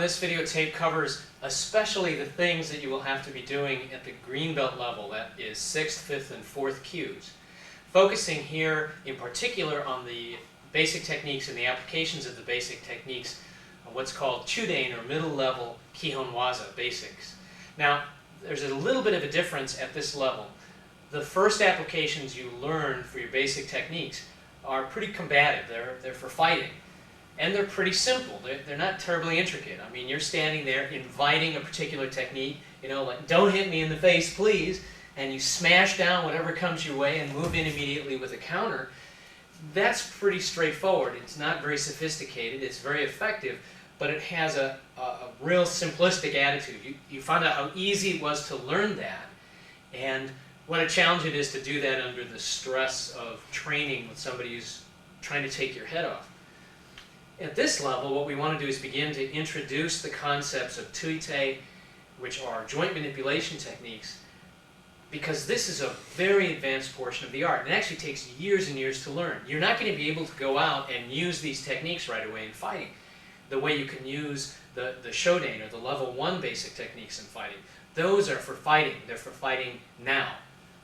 this videotape covers especially the things that you will have to be doing at the green belt level, that is 6th, 5th, and 4th cues. Focusing here in particular on the basic techniques and the applications of the basic techniques, what's called Chudain or middle level Kihon Waza basics. Now, there's a little bit of a difference at this level. The first applications you learn for your basic techniques are pretty combative. They're for fighting. And they're pretty simple. They're not terribly intricate. I mean, you're standing there inviting a particular technique, you know, like, don't hit me in the face, please, and you smash down whatever comes your way and move in immediately with a counter. That's pretty straightforward. It's not very sophisticated. It's very effective, but it has a real simplistic attitude. You find out how easy it was to learn that, and what a challenge it is to do that under the stress of training with somebody who's trying to take your head off. At this level, what we want to do is begin to introduce the concepts of tuite, which are joint manipulation techniques, because this is a very advanced portion of the art. It actually takes years and years to learn. You're not going to be able to go out and use these techniques right away in fighting, the way you can use the Shodain or the level 1 basic techniques in fighting. Those are for fighting. They're for fighting now.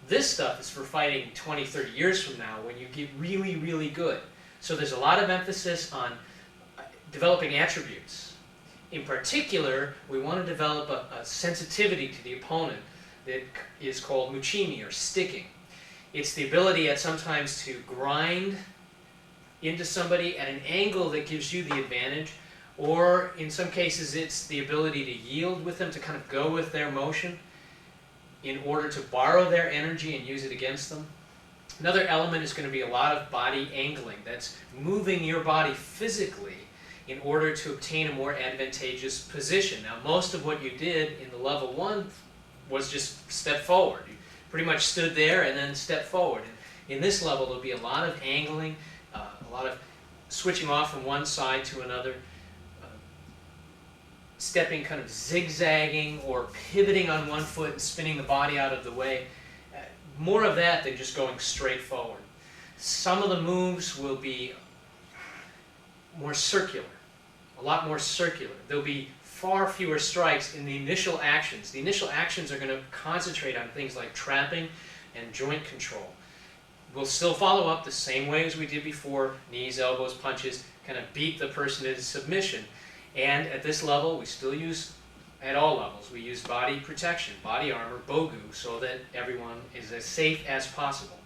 This stuff is for fighting 20, 30 years from now when you get really, really good. So there's a lot of emphasis on developing attributes. In particular, we want to develop a sensitivity to the opponent that is called muchimi, or sticking. It's the ability at sometimes to grind into somebody at an angle that gives you the advantage, or in some cases it's the ability to yield with them, to kind of go with their motion in order to borrow their energy and use it against them. Another element is going to be a lot of body angling. That's moving your body physically in order to obtain a more advantageous position. Now, most of what you did in the level 1 was just step forward. You pretty much stood there and then step forward. And in this level, there'll be a lot of angling, a lot of switching off from one side to another, stepping kind of zigzagging or pivoting on one foot and spinning the body out of the way. More of that than just going straight forward. Some of the moves will be more circular, a lot more circular. There'll be far fewer strikes in the initial actions. The initial actions are going to concentrate on things like trapping and joint control. We'll still follow up the same way as we did before: knees, elbows, punches, kind of beat the person into submission. And at this level, we still use, at all levels, we use body protection, body armor, bogu, so that everyone is as safe as possible.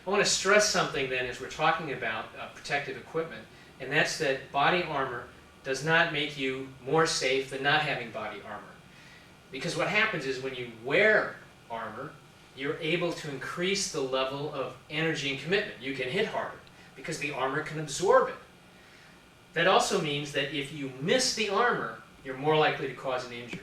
I want to stress something then as we're talking about protective equipment, and that's that body armor does not make you more safe than not having body armor. Because what happens is when you wear armor, you're able to increase the level of energy and commitment. You can hit harder because the armor can absorb it. That also means that if you miss the armor, you're more likely to cause an injury.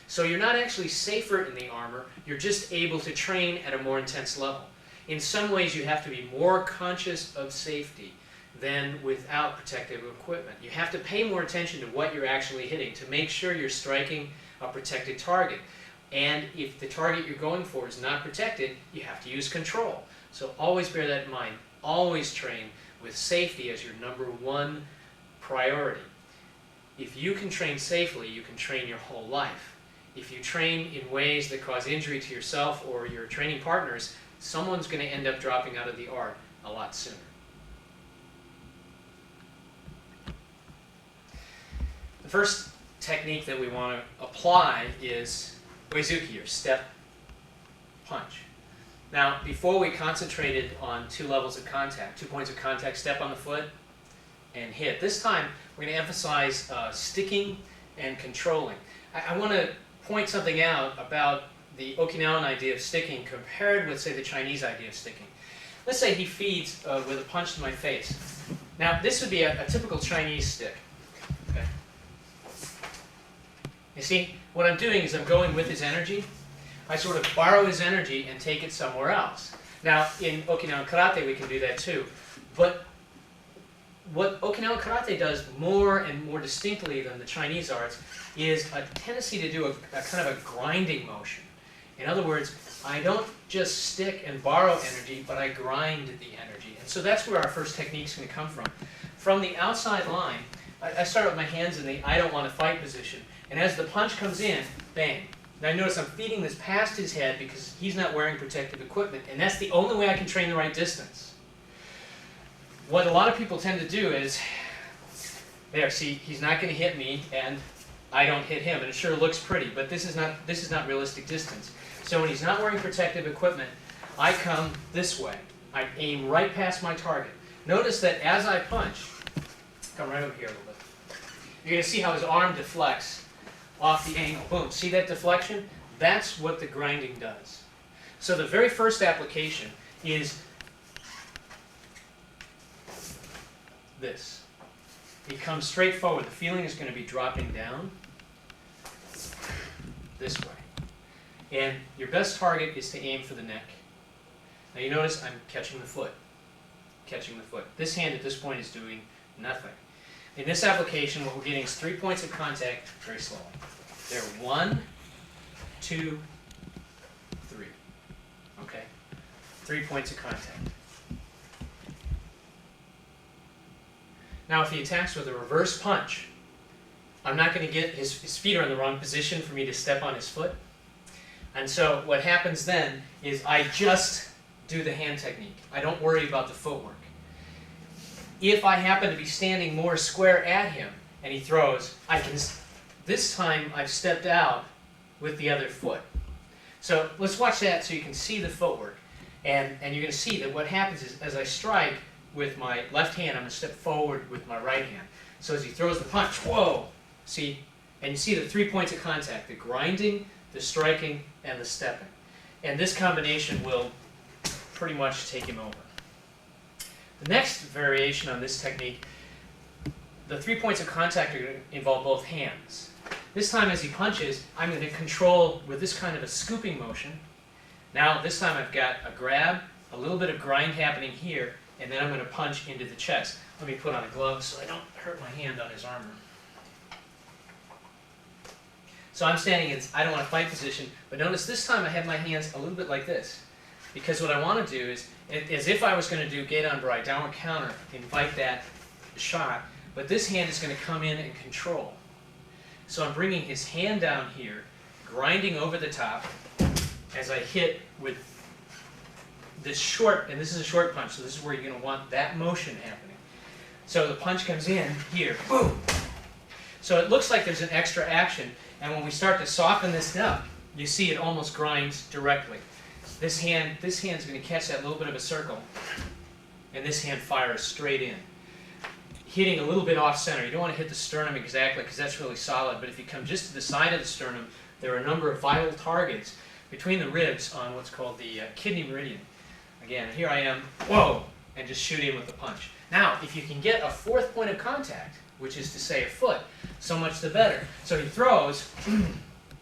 So you're not actually safer in the armor, you're just able to train at a more intense level. In some ways, you have to be more conscious of safety than without protective equipment. You have to pay more attention to what you're actually hitting to make sure you're striking a protected target. And if the target you're going for is not protected, you have to use control. So always bear that in mind. Always train with safety as your #1 priority. If you can train safely, you can train your whole life. If you train in ways that cause injury to yourself or your training partners, someone's going to end up dropping out of the art a lot sooner. The first technique that we want to apply is Uezuki, or step punch. Now, before we concentrated on 2 levels of contact, 2 points of contact, step on the foot and hit. This time, we're going to emphasize sticking and controlling. I want to point something out about the Okinawan idea of sticking compared with, say, the Chinese idea of sticking. Let's say he feeds with a punch to my face. Now, this would be a typical Chinese stick. Okay. You see, what I'm doing is I'm going with his energy. I sort of borrow his energy and take it somewhere else. Now, in Okinawan Karate, we can do that too. But what Okinawan Karate does more and more distinctly than the Chinese arts is a tendency to do a kind of a grinding motion. In other words, I don't just stick and borrow energy, but I grind the energy. And so that's where our first technique is going to come from. From the outside line, I start with my hands in the I don't want to fight position. And as the punch comes in, bang. Now notice I'm feeding this past his head because he's not wearing protective equipment. And that's the only way I can train the right distance. What a lot of people tend to do is, there, see, he's not going to hit me and I don't hit him. And it sure looks pretty, but this is not realistic distance. So when he's not wearing protective equipment, I come this way. I aim right past my target. Notice that as I punch, come right over here a little bit. You're going to see how his arm deflects off the angle. Boom. See that deflection? That's what the grinding does. So the very first application is this. He comes straight forward. The feeling is going to be dropping down this way. And your best target is to aim for the neck. Now you notice I'm catching the foot. Catching the foot. This hand at this point is doing nothing. In this application, what we're getting is 3 points of contact very slowly. There are 1, 2, 3. Okay? 3 points of contact. Now if he attacks with a reverse punch, I'm not going to get his feet are in the wrong position for me to step on his foot. And so what happens then is I just do the hand technique. I don't worry about the footwork. If I happen to be standing more square at him and he throws, I can, this time I've stepped out with the other foot. So let's watch that so you can see the footwork. And you're going to see that what happens is as I strike with my left hand, I'm going to step forward with my right hand. So as he throws the punch, whoa, see, and you see the 3 points of contact, the grinding, the striking, and the stepping. And this combination will pretty much take him over. The next variation on this technique, the 3 points of contact are going to involve both hands. This time as he punches, I'm going to control with this kind of a scooping motion. Now this time I've got a grab, a little bit of grind happening here, and then I'm going to punch into the chest. Let me put on a glove so I don't hurt my hand on his armor. So I'm standing in I don't want to fight position, but notice this time I have my hands a little bit like this. Because what I want to do is, as if I was going to do gate on brai, downward counter, invite that shot, but this hand is going to come in and control. So I'm bringing his hand down here, grinding over the top, as I hit with this short, and this is a short punch, so this is where you're going to want that motion happening. So the punch comes in here, boom! So it looks like there's an extra action, and when we start to soften this up, you see it almost grinds directly. This hand's going to catch that little bit of a circle, and this hand fires straight in. Hitting a little bit off center. You don't want to hit the sternum exactly because that's really solid, but if you come just to the side of the sternum, there are a number of vital targets between the ribs on what's called the kidney meridian. Again, here I am, whoa, and just shoot him with the punch. Now, if you can get a 4th point of contact, which is to say a foot, so much the better. So he throws,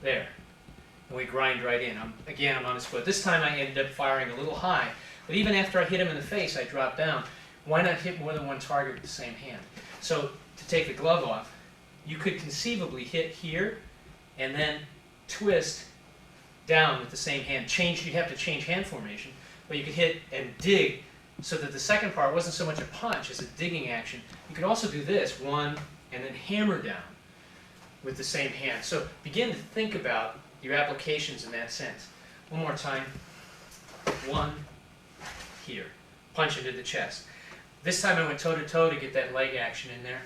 there. And we grind right in. I'm on his foot. This time I ended up firing a little high, but even after I hit him in the face, I dropped down. Why not hit more than one target with the same hand? So to take the glove off, you could conceivably hit here and then twist down with the same hand. You'd have to change hand formation, but you could hit and dig so that the second part wasn't so much a punch as a digging action. You could also do this, one, and then hammer down with the same hand. So begin to think about your applications in that sense. One more time. One, here. Punch into the chest. This time I went toe-to-toe to get that leg action in there.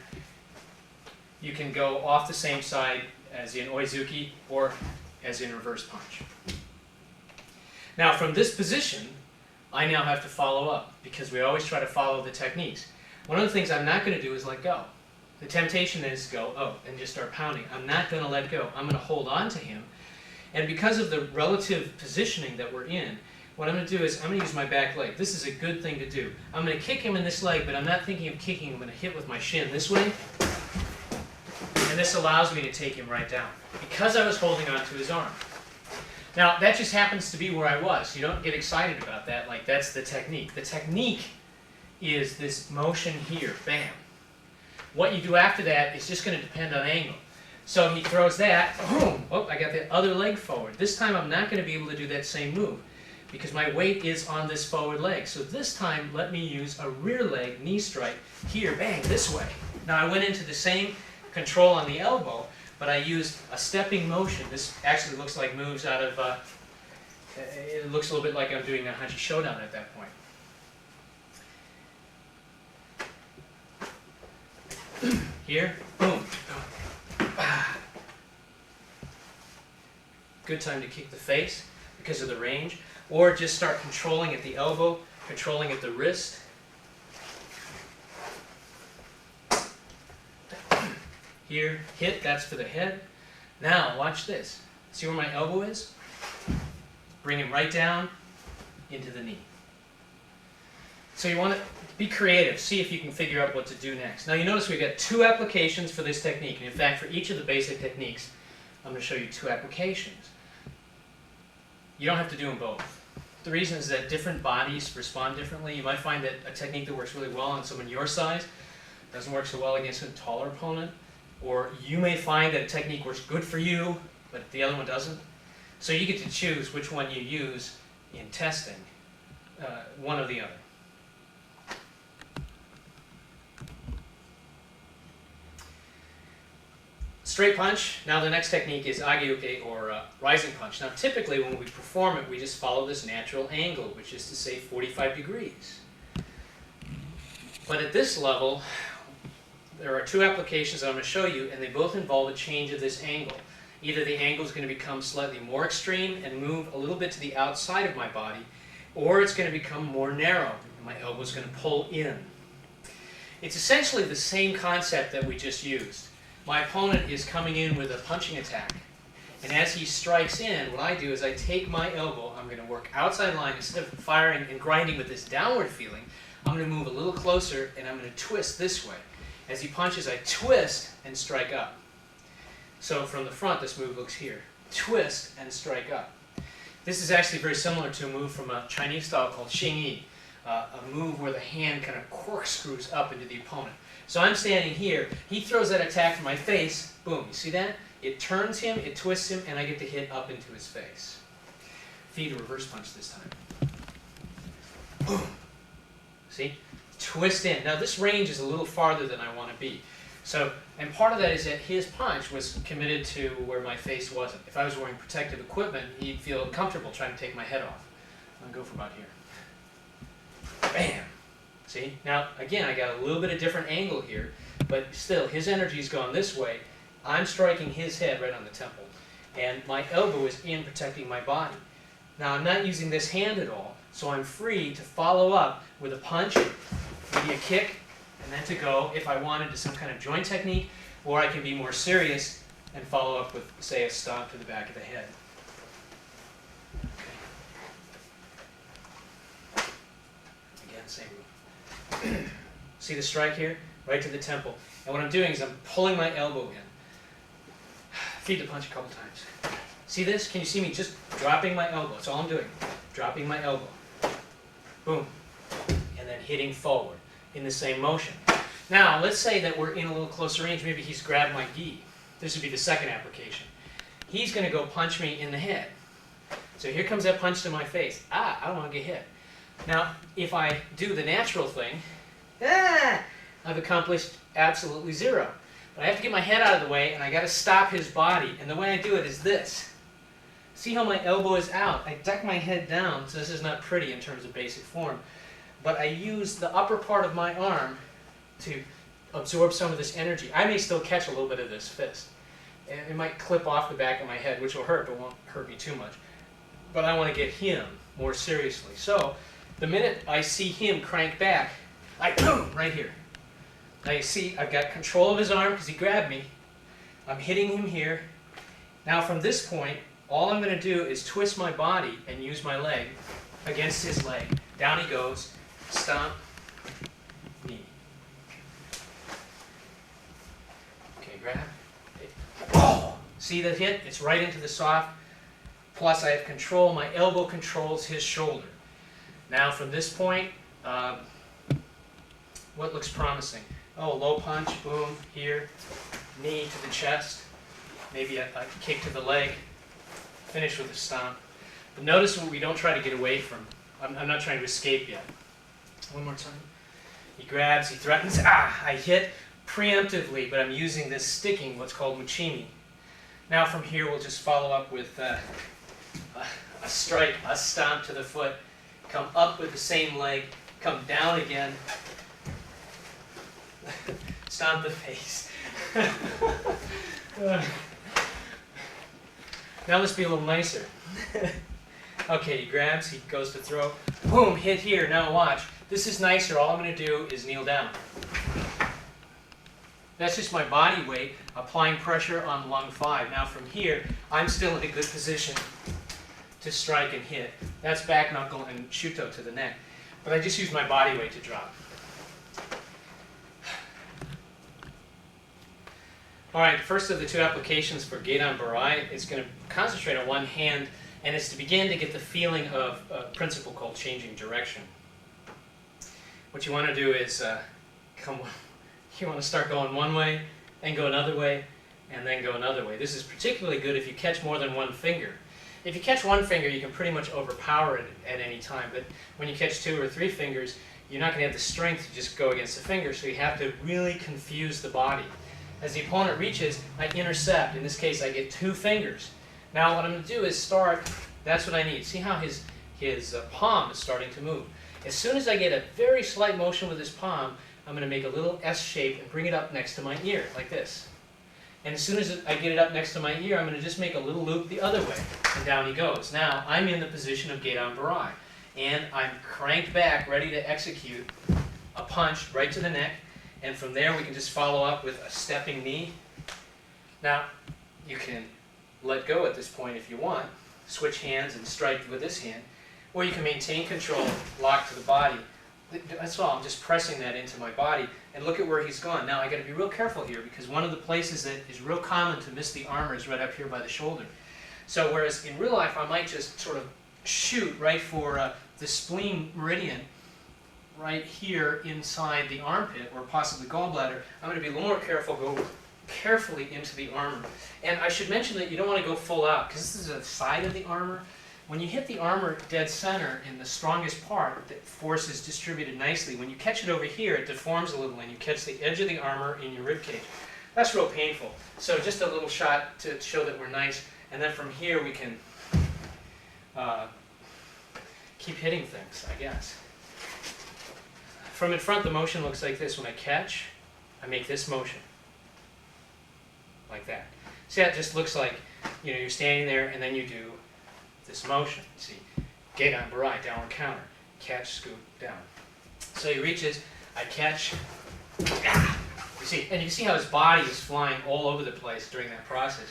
You can go off the same side as in oizuki or as in reverse punch. Now from this position, I now have to follow up because we always try to follow the techniques. One of the things I'm not going to do is let go. The temptation is go, oh, and just start pounding. I'm not going to let go. I'm going to hold on to him. And because of the relative positioning that we're in, what I'm going to do is I'm going to use my back leg. This is a good thing to do. I'm going to kick him in this leg, but I'm not thinking of kicking. I'm going to hit with my shin this way. And this allows me to take him right down because I was holding on to his arm. Now, that just happens to be where I was. You don't get excited about that, like that's the technique. The technique is this motion here, bam. What you do after that is just going to depend on angle. So he throws that, boom, oh, I got the other leg forward. This time I'm not going to be able to do that same move. because my weight is on this forward leg. So this time, let me use a rear leg knee strike here, bang, this way. Now I went into the same control on the elbow, but I used a stepping motion. This actually looks like moves out of, it looks a little bit like I'm doing a Hanshi Shodan at that point. Here, boom. Good time to kick the face because of the range, or just start controlling at the elbow, controlling at the wrist. Here, hit, that's for the head. Now, watch this. See where my elbow is? Bring it right down into the knee. So you want to be creative. See if you can figure out what to do next. Now you notice we've got 2 applications for this technique. And in fact, for each of the basic techniques, I'm going to show you 2 applications. You don't have to do them both. The reason is that different bodies respond differently. You might find that a technique that works really well on someone your size doesn't work so well against a taller opponent. Or you may find that a technique works good for you, but the other one doesn't. So you get to choose which one you use in testing, one or the other. Straight punch. Now the next technique is ageuke, or rising punch. Now typically when we perform it, we just follow this natural angle, which is to say 45 degrees. But at this level, there are 2 applications I'm going to show you, and they both involve a change of this angle. Either the angle is going to become slightly more extreme and move a little bit to the outside of my body, or it's going to become more narrow, and my elbow is going to pull in. It's essentially the same concept that we just used. My opponent is coming in with a punching attack, and as he strikes in, what I do is I take my elbow, I'm going to work outside line. Instead of firing and grinding with this downward feeling, I'm going to move a little closer, and I'm going to twist this way. As he punches, I twist and strike up. So from the front, this move looks here. Twist and strike up. This is actually very similar to a move from a Chinese style called Xingyi, a move where the hand kind of corkscrews up into the opponent. So I'm standing here, he throws that attack to my face, boom, you see that? It turns him, it twists him, and I get to hit up into his face. Feed a reverse punch this time. Boom. See? Twist in. Now this range is a little farther than I want to be. So, and part of that is that his punch was committed to where my face wasn't. If I was wearing protective equipment, he'd feel comfortable trying to take my head off. I'll go for about here. Bam! See? Now, again, I got a little bit of different angle here, but still, his energy's gone this way. I'm striking his head right on the temple, and my elbow is in protecting my body. Now, I'm not using this hand at all, so I'm free to follow up with a punch, maybe a kick, and then to go, if I wanted, to some kind of joint technique, or I can be more serious and follow up with, say, a stomp to the back of the head. Okay. Again, same move. See the strike here? Right to the temple. And what I'm doing is I'm pulling my elbow in. Feed the punch a couple times. See this? Can you see me just dropping my elbow? That's all I'm doing. Dropping my elbow. Boom. And then hitting forward in the same motion. Now, let's say that we're in a little closer range. Maybe he's grabbed my gi. This would be the second application. He's going to go punch me in the head. So here comes that punch to my face. I don't want to get hit. Now, if I do the natural thing, I've accomplished absolutely 0. But I have to get my head out of the way, and I got to stop his body. And the way I do it is this. See how my elbow is out? I duck my head down, so this is not pretty in terms of basic form. But I use the upper part of my arm to absorb some of this energy. I may still catch a little bit of this fist. And it might clip off the back of my head, which will hurt, but won't hurt me too much. But I want to get him more seriously. So, the minute I see him crank back, I boom, right here. Now you see, I've got control of his arm because he grabbed me. I'm hitting him here. Now from this point, all I'm going to do is twist my body and use my leg against his leg. Down he goes, stomp, knee. Okay, grab. Oh! See the hit? It's right into the soft. Plus I have control, my elbow controls his shoulder. Now from this point, what looks promising? Oh, low punch, boom, here, knee to the chest, maybe a kick to the leg, finish with a stomp. But notice we don't try to get away from. I'm not trying to escape yet. One more time. He grabs, he threatens. I hit preemptively, but I'm using this sticking, what's called muchimi. Now from here we'll just follow up with a strike, a stomp to the foot, come up with the same leg, come down again, stomp the face. Now let's be a little nicer. Okay, he grabs, he goes to throw, boom, hit here. Now watch. This is nicer. All I'm going to do is kneel down. That's just my body weight applying pressure on lung 5. Now from here, I'm still in a good position to strike and hit. That's back knuckle and shuto to the neck. But I just use my body weight to drop. All right, first of the two applications for Gedan Barai is going to concentrate on one hand, and it's to begin to get the feeling of a principle called changing direction. What you want to do is you want to start going one way, then go another way, and then go another way. This is particularly good if you catch more than one finger. If you catch one finger, you can pretty much overpower it at any time, but when you catch 2 or 3 fingers, you're not going to have the strength to just go against the finger, so you have to really confuse the body. As the opponent reaches, I intercept. In this case, I get 2 fingers. Now what I'm going to do is start, that's what I need. See how his palm is starting to move. As soon as I get a very slight motion with his palm, I'm going to make a little S shape and bring it up next to my ear, like this. And as soon as I get it up next to my ear, I'm going to just make a little loop the other way. And down he goes. Now, I'm in the position of Gedan Barai. And I'm cranked back, ready to execute a punch right to the neck. And from there, we can just follow up with a stepping knee. Now, you can let go at this point if you want. Switch hands and strike with this hand. Or you can maintain control, lock to the body. That's all. I'm just pressing that into my body. And look at where he's gone. Now, I got to be real careful here because one of the places that is real common to miss the armor is right up here by the shoulder. So whereas in real life, I might just sort of shoot right for the spleen meridian right here inside the armpit or possibly gallbladder, I'm going to be a little more careful, go carefully into the armor. And I should mention that you don't want to go full out because this is a side of the armor. When you hit the armor dead center in the strongest part, the force is distributed nicely. When you catch it over here, it deforms a little and you catch the edge of the armor in your rib cage. That's real painful. So just a little shot to show that we're nice. And then from here we can keep hitting things, I guess. From in front, the motion looks like this. When I catch, I make this motion. Like that. See, that just looks like, you're standing there and then you do this motion. See, Gedan Barai, downward counter. Catch, scoop, down. So he reaches, I catch, you see, and you can see how his body is flying all over the place during that process.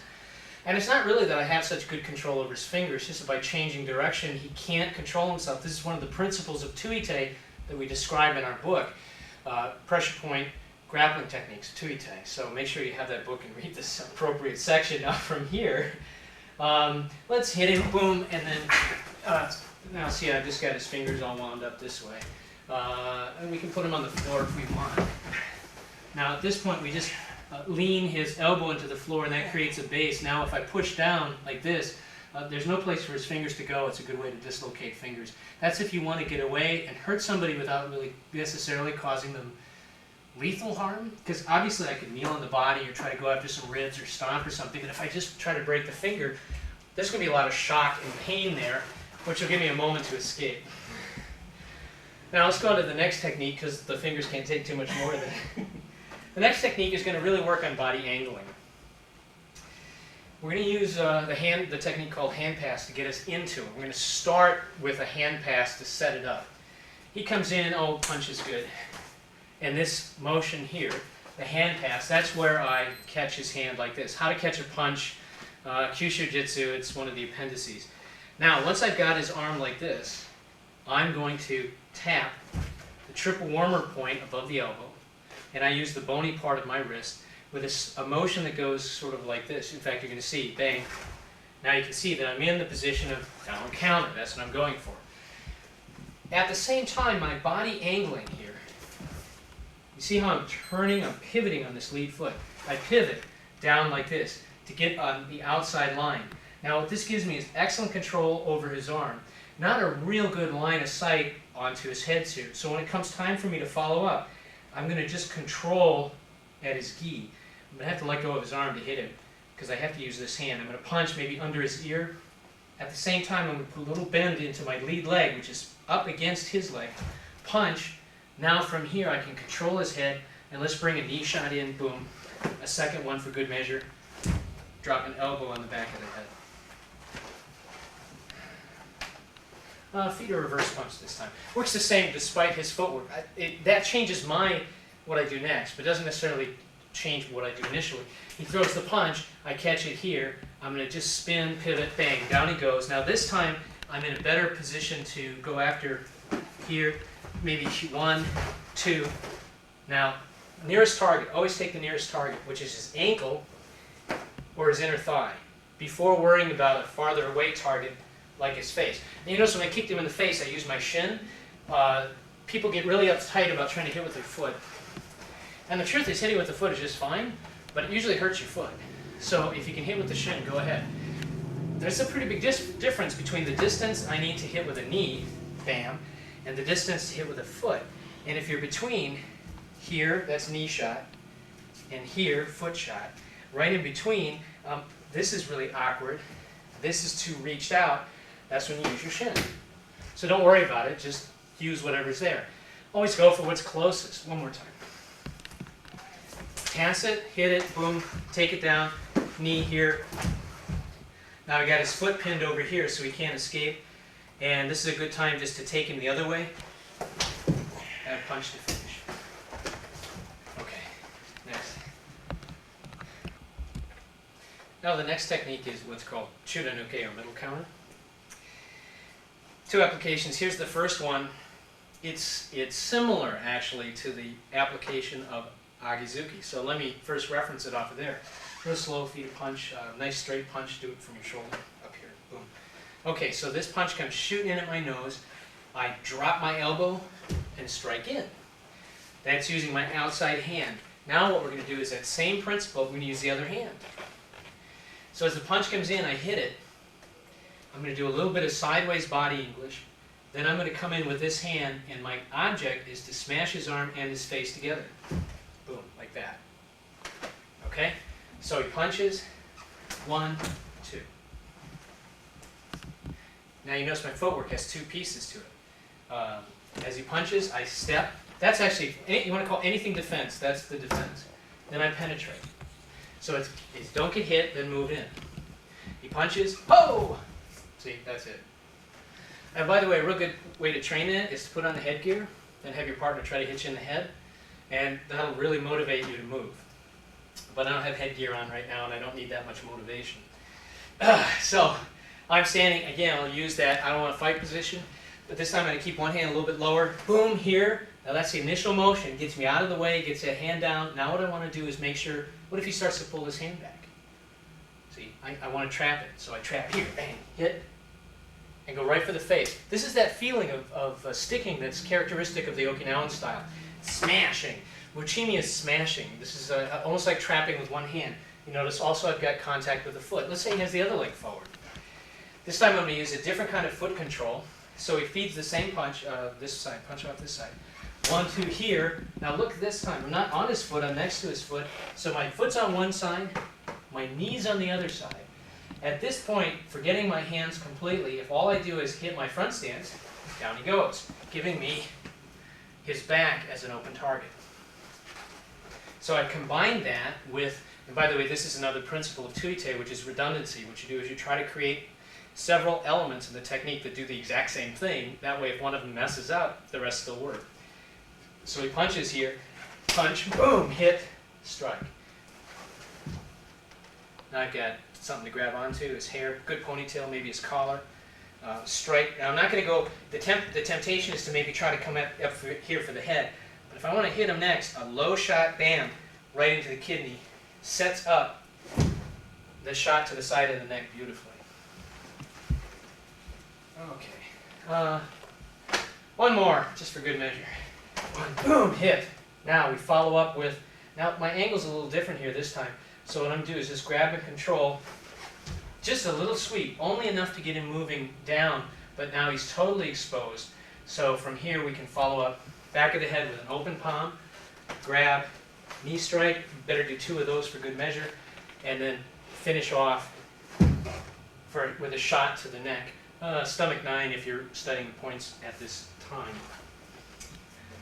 And it's not really that I have such good control over his fingers, just that by changing direction, he can't control himself. This is one of the principles of tuite that we describe in our book, pressure point grappling techniques, tuite. So make sure you have that book and read this appropriate section. Now from here, let's hit him, boom, and then, now see, I've just got his fingers all wound up this way. And we can put him on the floor if we want. Now at this point, we just lean his elbow into the floor and that creates a base. Now if I push down like this, there's no place for his fingers to go. It's a good way to dislocate fingers. That's if you want to get away and hurt somebody without really necessarily causing them lethal harm. Because obviously I could kneel on the body or try to go after some ribs or stomp or something. But if I just try to break the finger, there's going to be a lot of shock and pain there, which will give me a moment to escape. Now let's go on to the next technique because the fingers can't take too much more than The next technique is going to really work on body angling. We're going to use the technique called hand pass to get us into it. We're going to start with a hand pass to set it up. He comes in, oh, punch is good. And this motion here, the hand pass, that's where I catch his hand like this. How to catch a punch, Kyushojitsu, it's one of the appendices. Now, once I've got his arm like this, I'm going to tap the triple warmer point above the elbow, and I use the bony part of my wrist with a motion that goes sort of like this. In fact, you're going to see, bang. Now you can see that I'm in the position of downward counter. That's what I'm going for. At the same time, my body angling here, you see how I'm turning, I'm pivoting on this lead foot. I pivot down like this to get on the outside line. Now what this gives me is excellent control over his arm. Not a real good line of sight onto his head suit. So when it comes time for me to follow up, I'm going to just control at his gi. I'm going to have to let go of his arm to hit him because I have to use this hand. I'm going to punch maybe under his ear. At the same time, I'm going to put a little bend into my lead leg, which is up against his leg. Punch. Now from here I can control his head, and let's bring a knee shot in, boom. A second one for good measure. Drop an elbow on the back of the head. Feet or reverse punch this time. Works the same despite his footwork. That changes what I do next, but doesn't necessarily change what I do initially. He throws the punch, I catch it here, I'm going to just spin, pivot, bang, down he goes. Now this time I'm in a better position to go after here, maybe 1, 2. Now, nearest target, always take the nearest target, which is his ankle or his inner thigh, before worrying about a farther away target like his face. And you notice when I kicked him in the face, I used my shin. People get really uptight about trying to hit with their foot. And the truth is, hitting with the foot is just fine, but it usually hurts your foot. So if you can hit with the shin, go ahead. There's a pretty big difference between the distance I need to hit with a knee, bam, and the distance to hit with a foot. And if you're between here, that's knee shot, and here, foot shot, right in between, this is really awkward. This is too reached out. That's when you use your shin. So don't worry about it, just use whatever's there. Always go for what's closest. One more time. Pass it, hit it, boom, take it down, knee here. Now I got his foot pinned over here so he can't escape. And this is a good time just to take him the other way and punch to finish. Okay, next. Now the next technique is what's called Chudanuke or middle counter. 2 applications. Here's the first one. It's similar actually to the application of Agizuki. So let me first reference it off of there. Real slow, feet a punch, nice straight punch, do it from your shoulder up here, boom. Okay, so this punch comes shooting in at my nose. I drop my elbow and strike in. That's using my outside hand. Now what we're going to do is that same principle, we're going to use the other hand. So as the punch comes in, I hit it. I'm going to do a little bit of sideways body English. Then I'm going to come in with this hand, and my object is to smash his arm and his face together. Boom, like that. Okay? So he punches. 1, 2. Now you notice my footwork has 2 pieces to it. As he punches, I step. That's actually, you want to call anything defense. That's the defense. Then I penetrate. So it's don't get hit, then move in. He punches. Oh! See, that's it. And by the way, a real good way to train it is to put on the headgear and have your partner try to hit you in the head. And that'll really motivate you to move. But I don't have headgear on right now, and I don't need that much motivation. So I'm standing, again, I'll use that, I don't want to fight position, but this time I'm going to keep one hand a little bit lower. Boom, here. Now that's the initial motion. Gets me out of the way, gets that hand down. Now what I want to do is make sure, what if he starts to pull his hand back? See, I want to trap it. So I trap here, bang, hit, and go right for the face. This is that feeling of sticking that's characteristic of the Okinawan style. Smashing. Muchimi is smashing. This is almost like trapping with one hand. You notice also I've got contact with the foot. Let's say he has the other leg forward. This time I'm going to use a different kind of foot control. So he feeds the same punch, this side, punch off this side. 1, 2 here. Now look this time. I'm not on his foot, I'm next to his foot. So my foot's on one side, my knee's on the other side. At this point, forgetting my hands completely, if all I do is hit my front stance, down he goes, giving me his back as an open target. So I combine that with, and by the way, this is another principle of Tuite, which is redundancy. What you do is you try to create several elements in the technique that do the exact same thing. That way, if one of them messes up, the rest still work. So he punches here, punch, boom, hit, strike. Now I've got something to grab onto, his hair, good ponytail, maybe his collar. Strike. Now I'm not going to go, the temptation is to maybe try to come up here for the head. But if I want to hit him next, a low shot, bam, right into the kidney, sets up the shot to the side of the neck beautifully. Okay. One more, just for good measure. One, boom, hit. Now we follow up with, now my angle's a little different here this time. So what I'm going to do is just grab and control, just a little sweep, only enough to get him moving down, but now he's totally exposed. So from here we can follow up back of the head with an open palm, grab, knee strike, better do 2 of those for good measure, and then finish off with a shot to the neck. Stomach 9 if you're studying the points at this time.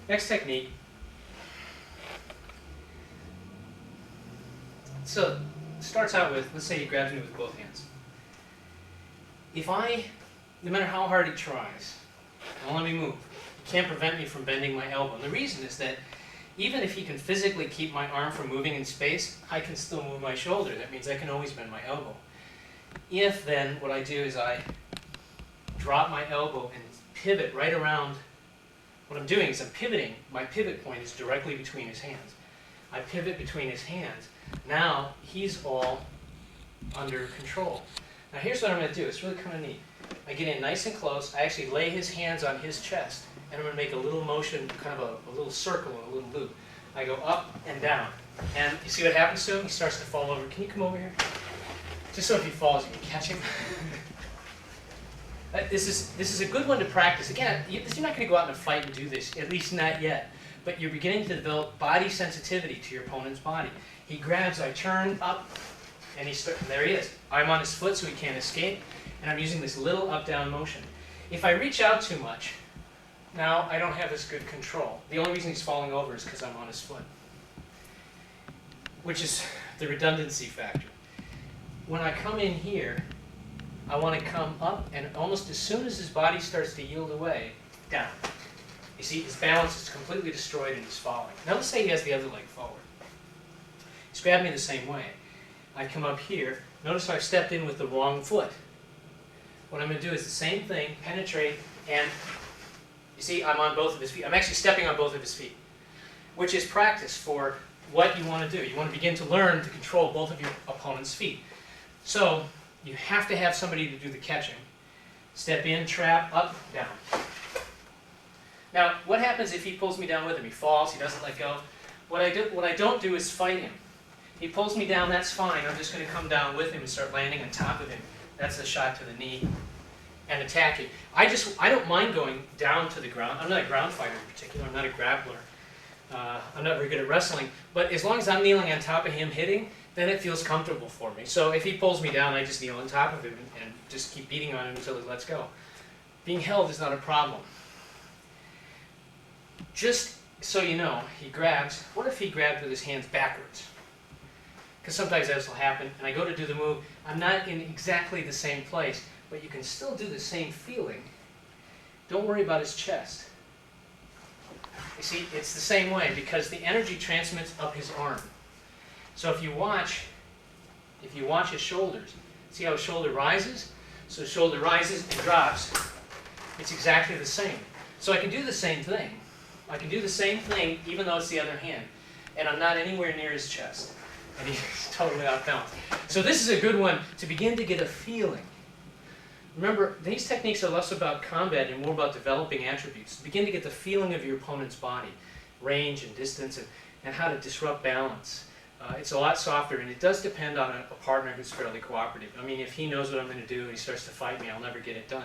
Next technique. So it starts out with, let's say he grabs me with both hands. No matter how hard he tries, don't let me move. He can't prevent me from bending my elbow. And the reason is that even if he can physically keep my arm from moving in space, I can still move my shoulder. That means I can always bend my elbow. If then, what I do is I drop my elbow and pivot right around. What I'm doing is I'm pivoting. My pivot point is directly between his hands. I pivot between his hands. Now he's all under control. Now here's what I'm going to do. It's really kind of neat. I get in nice and close. I actually lay his hands on his chest, and I'm going to make a little motion, kind of a little circle, a little loop. I go up and down. And you see what happens to him? He starts to fall over. Can you come over here? Just so if he falls, you can catch him. This is a good one to practice. Again, you're not going to go out in a fight and do this, at least not yet. But you're beginning to develop body sensitivity to your opponent's body. He grabs, I turn up, and there he is. I'm on his foot so he can't escape, and I'm using this little up-down motion. If I reach out too much, now I don't have this good control. The only reason he's falling over is because I'm on his foot, which is the redundancy factor. When I come in here, I want to come up, and almost as soon as his body starts to yield away, down. You see, his balance is completely destroyed and he's falling. Now let's say he has the other leg forward. He's grabbed me the same way. I come up here. Notice I've stepped in with the wrong foot. What I'm going to do is the same thing, penetrate, and you see, I'm on both of his feet. I'm actually stepping on both of his feet, which is practice for what you want to do. You want to begin to learn to control both of your opponent's feet. So you have to have somebody to do the catching. Step in, trap, up, down. Now, what happens if he pulls me down with him? He falls, he doesn't let go. What I don't do is fight him. He pulls me down, that's fine. I'm just going to come down with him and start landing on top of him. That's a shot to the knee and attacking. I don't mind going down to the ground. I'm not a ground fighter in particular. I'm not a grappler. I'm not very good at wrestling. But as long as I'm kneeling on top of him hitting, then it feels comfortable for me. So if he pulls me down, I just kneel on top of him and just keep beating on him until he lets go. Being held is not a problem. Just so you know, he grabs. What if he grabbed with his hands backwards? Because sometimes that will happen, and I go to do the move. I'm not in exactly the same place, but you can still do the same feeling. Don't worry about his chest. You see, it's the same way because the energy transmits up his arm. So if you watch his shoulders, see how his shoulder rises? So his shoulder rises and drops. It's exactly the same. So I can do the same thing. I can do the same thing even though it's the other hand. And I'm not anywhere near his chest. And he's totally out balanced. So this is a good one to begin to get a feeling. Remember, these techniques are less about combat and more about developing attributes. Begin to get the feeling of your opponent's body, range and distance, and how to disrupt balance. It's a lot softer, and it does depend on a partner who's fairly cooperative. I mean, if he knows what I'm going to do and he starts to fight me, I'll never get it done.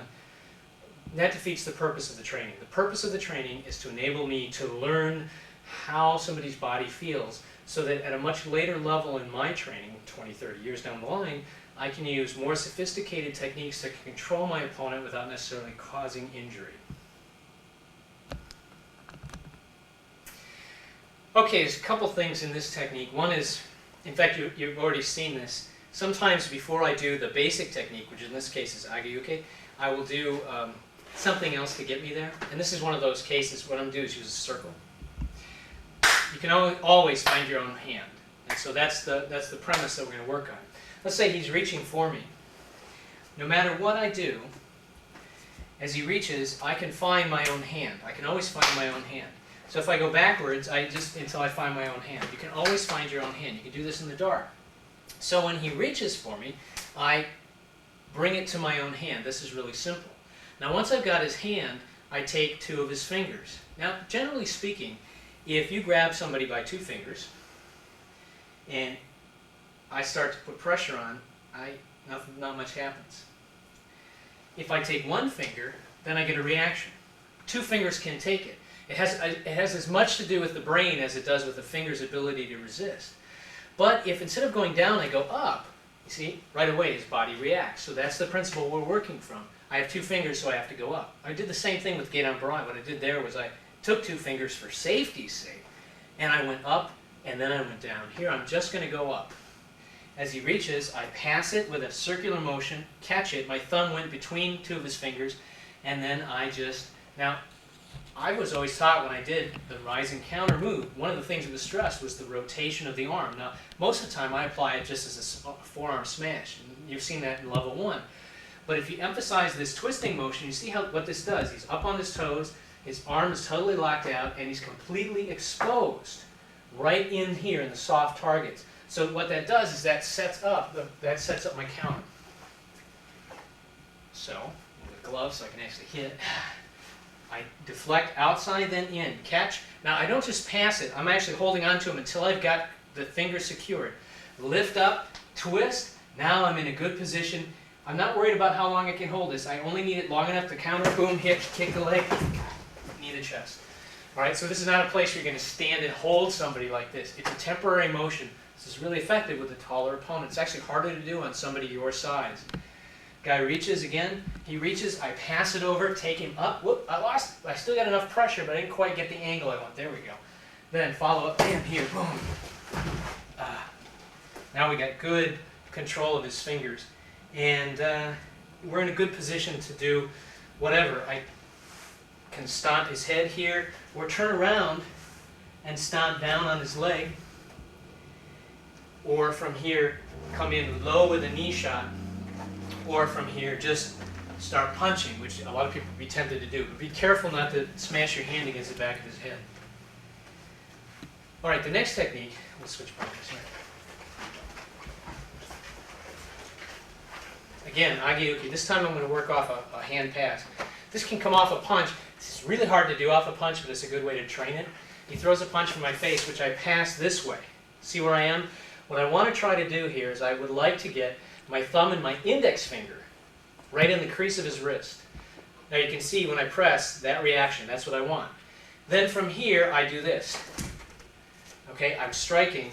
That defeats the purpose of the training. The purpose of the training is to enable me to learn how somebody's body feels so that at a much later level in my training, 20, 30 years down the line, I can use more sophisticated techniques that can control my opponent without necessarily causing injury. Okay, there's a couple things in this technique. One is, in fact, you've already seen this. Sometimes before I do the basic technique, which in this case is agayuke, I will do something else to get me there. And this is one of those cases. What I'm going to do is use a circle. You can always find your own hand. And so that's the premise that we're going to work on. Let's say he's reaching for me. No matter what I do, as he reaches, I can find my own hand. I can always find my own hand. So if I go backwards, until I find my own hand. You can always find your own hand. You can do this in the dark. So when he reaches for me, I bring it to my own hand. This is really simple. Now once I've got his hand, I take 2 of his fingers. Now generally speaking, if you grab somebody by 2 fingers and I start to put pressure on, not much happens. If I take one finger, then I get a reaction. Two fingers can take it. It has as much to do with the brain as it does with the finger's ability to resist. But if instead of going down, I go up, you see, right away his body reacts. So that's the principle we're working from. I have two fingers, so I have to go up. I did the same thing with Gedan Barai. What I did there was I took two fingers for safety's sake, and I went up, and then I went down. Here, I'm just going to go up. As he reaches, I pass it with a circular motion, catch it. My thumb went between two of his fingers, and then I just... Now, I was always taught when I did the rising counter move, one of the things that was stressed was the rotation of the arm. Now, most of the time I apply it just as a forearm smash. And you've seen that in level 1. But if you emphasize this twisting motion, you see what this does. He's up on his toes, his arm is totally locked out, and he's completely exposed right in here in the soft targets. So what that does is that sets up my counter. So, with gloves so I can actually hit. I deflect outside, then in. Catch. Now, I don't just pass it. I'm actually holding on to him until I've got the finger secured. Lift up, twist. Now I'm in a good position. I'm not worried about how long I can hold this. I only need it long enough to counter, boom, hit, kick the leg, knee the chest. All right, so this is not a place where you're going to stand and hold somebody like this. It's a temporary motion. This is really effective with a taller opponent. It's actually harder to do on somebody your size. Guy reaches again. He reaches. I pass it over, take him up. Whoop, I lost. I still got enough pressure, but I didn't quite get the angle I want. There we go. Then follow up, bam, here, boom. Now we got good control of his fingers. And we're in a good position to do whatever. I can stomp his head here, or turn around and stomp down on his leg. Or from here, come in low with a knee shot. Or from here, just start punching, which a lot of people would be tempted to do. But be careful not to smash your hand against the back of his head. All right, the next technique, let's switch punches here. Again, Ageuki. This time I'm going to work off a hand pass. This can come off a punch. This is really hard to do off a punch, but it's a good way to train it. He throws a punch from my face, which I pass this way. See where I am? What I want to try to do here is I would like to get my thumb and my index finger right in the crease of his wrist. Now you can see when I press that reaction. That's what I want. Then from here, I do this. Okay, I'm striking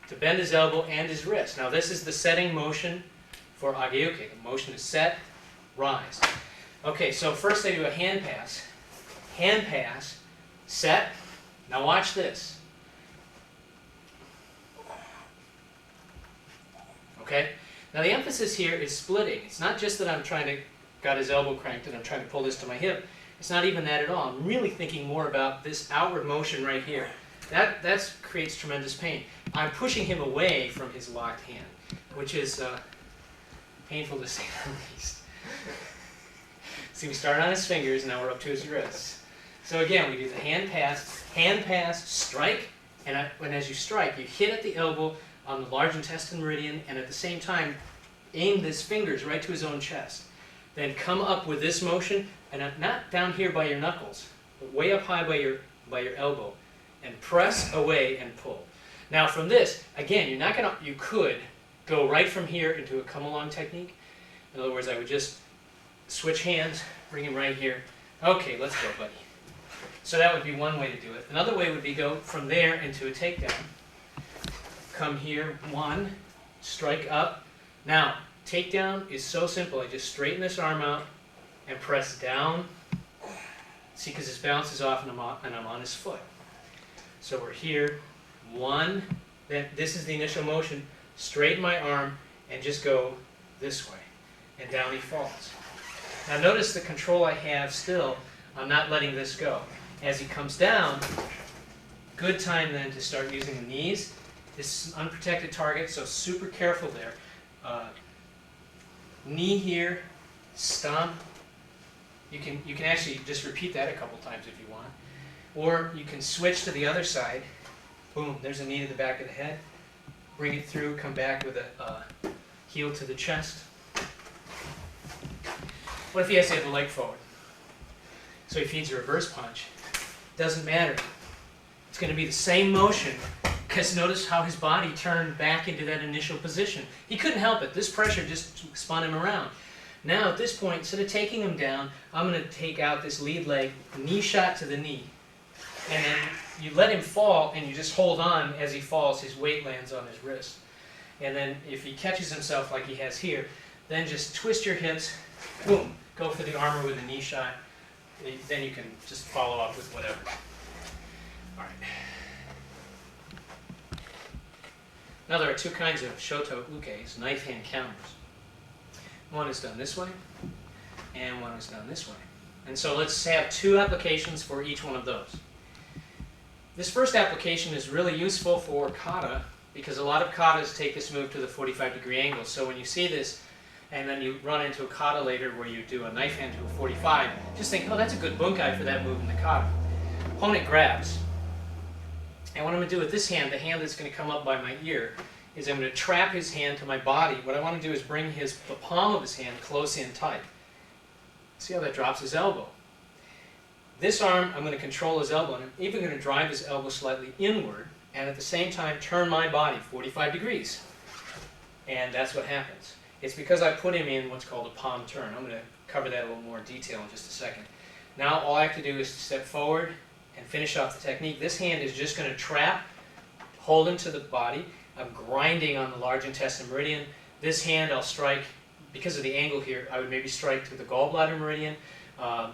to bend his elbow and his wrist. Now this is the setting motion for Ageuki. The motion is set, rise. Okay, so first I do a hand pass, set. Now watch this. Okay? Now the emphasis here is splitting. It's not just that I'm got his elbow cranked and I'm trying to pull this to my hip. It's not even that at all. I'm really thinking more about this outward motion right here. That creates tremendous pain. I'm pushing him away from his locked hand, which is painful to say the least. See, we started on his fingers, now we're up to his wrists. So again, we do the hand pass, strike, and as you strike, you hit at the elbow on the large intestine meridian, and at the same time, aim his fingers right to his own chest. Then come up with this motion, and not down here by your knuckles, but way up high by your elbow, and press away and pull. Now from this, again, you could go right from here into a come-along technique. In other words, I would just switch hands, bring him right here. Okay, let's go, buddy. So that would be one way to do it. Another way would be go from there into a takedown. Come here, one, strike up. Now, takedown is so simple. I just straighten this arm out and press down. See, because his balance is off and I'm on his foot. So we're here, one, then this is the initial motion. Straighten my arm and just go this way. And down he falls. Now notice the control I have still. I'm not letting this go. As he comes down, good time then to start using the knees. This is an unprotected target, so super careful there. Knee here, stomp. You can actually just repeat that a couple times if you want. Or you can switch to the other side. Boom, there's a knee to the back of the head. Bring it through, come back with a heel to the chest. What if he has to have the leg forward? So he feeds a reverse punch. Doesn't matter. It's going to be the same motion Because notice how his body turned back into that initial position. He couldn't help it. This pressure just spun him around. Now at this point, instead of taking him down, I'm going to take out this lead leg, knee shot to the knee. And then you let him fall, and you just hold on as he falls. His weight lands on his wrist. And then if he catches himself like he has here, then just twist your hips, boom, go for the armor with a knee shot. Then you can just follow up with whatever. All right. Now there are two kinds of shoto ukes, knife hand counters. One is done this way, and one is done this way. And so let's have two applications for each one of those. This first application is really useful for kata, because a lot of katas take this move to the 45-degree angle. So when you see this, and then you run into a kata later where you do a knife hand to a 45, just think, oh, that's a good bunkai for that move in the kata. Opponent grabs. And what I'm going to do with this hand, the hand that's going to come up by my ear, is I'm going to trap his hand to my body. What I want to do is bring the palm of his hand close in tight. See how that drops his elbow? This arm, I'm going to control his elbow, and I'm even going to drive his elbow slightly inward, and at the same time turn my body 45 degrees. And that's what happens. It's because I put him in what's called a palm turn. I'm going to cover that a little more in detail in just a second. Now all I have to do is step forward and finish off the technique. This hand is just going to trap, hold him to the body. I'm grinding on the large intestine meridian. This hand I'll strike, because of the angle here, I would maybe strike to the gallbladder meridian.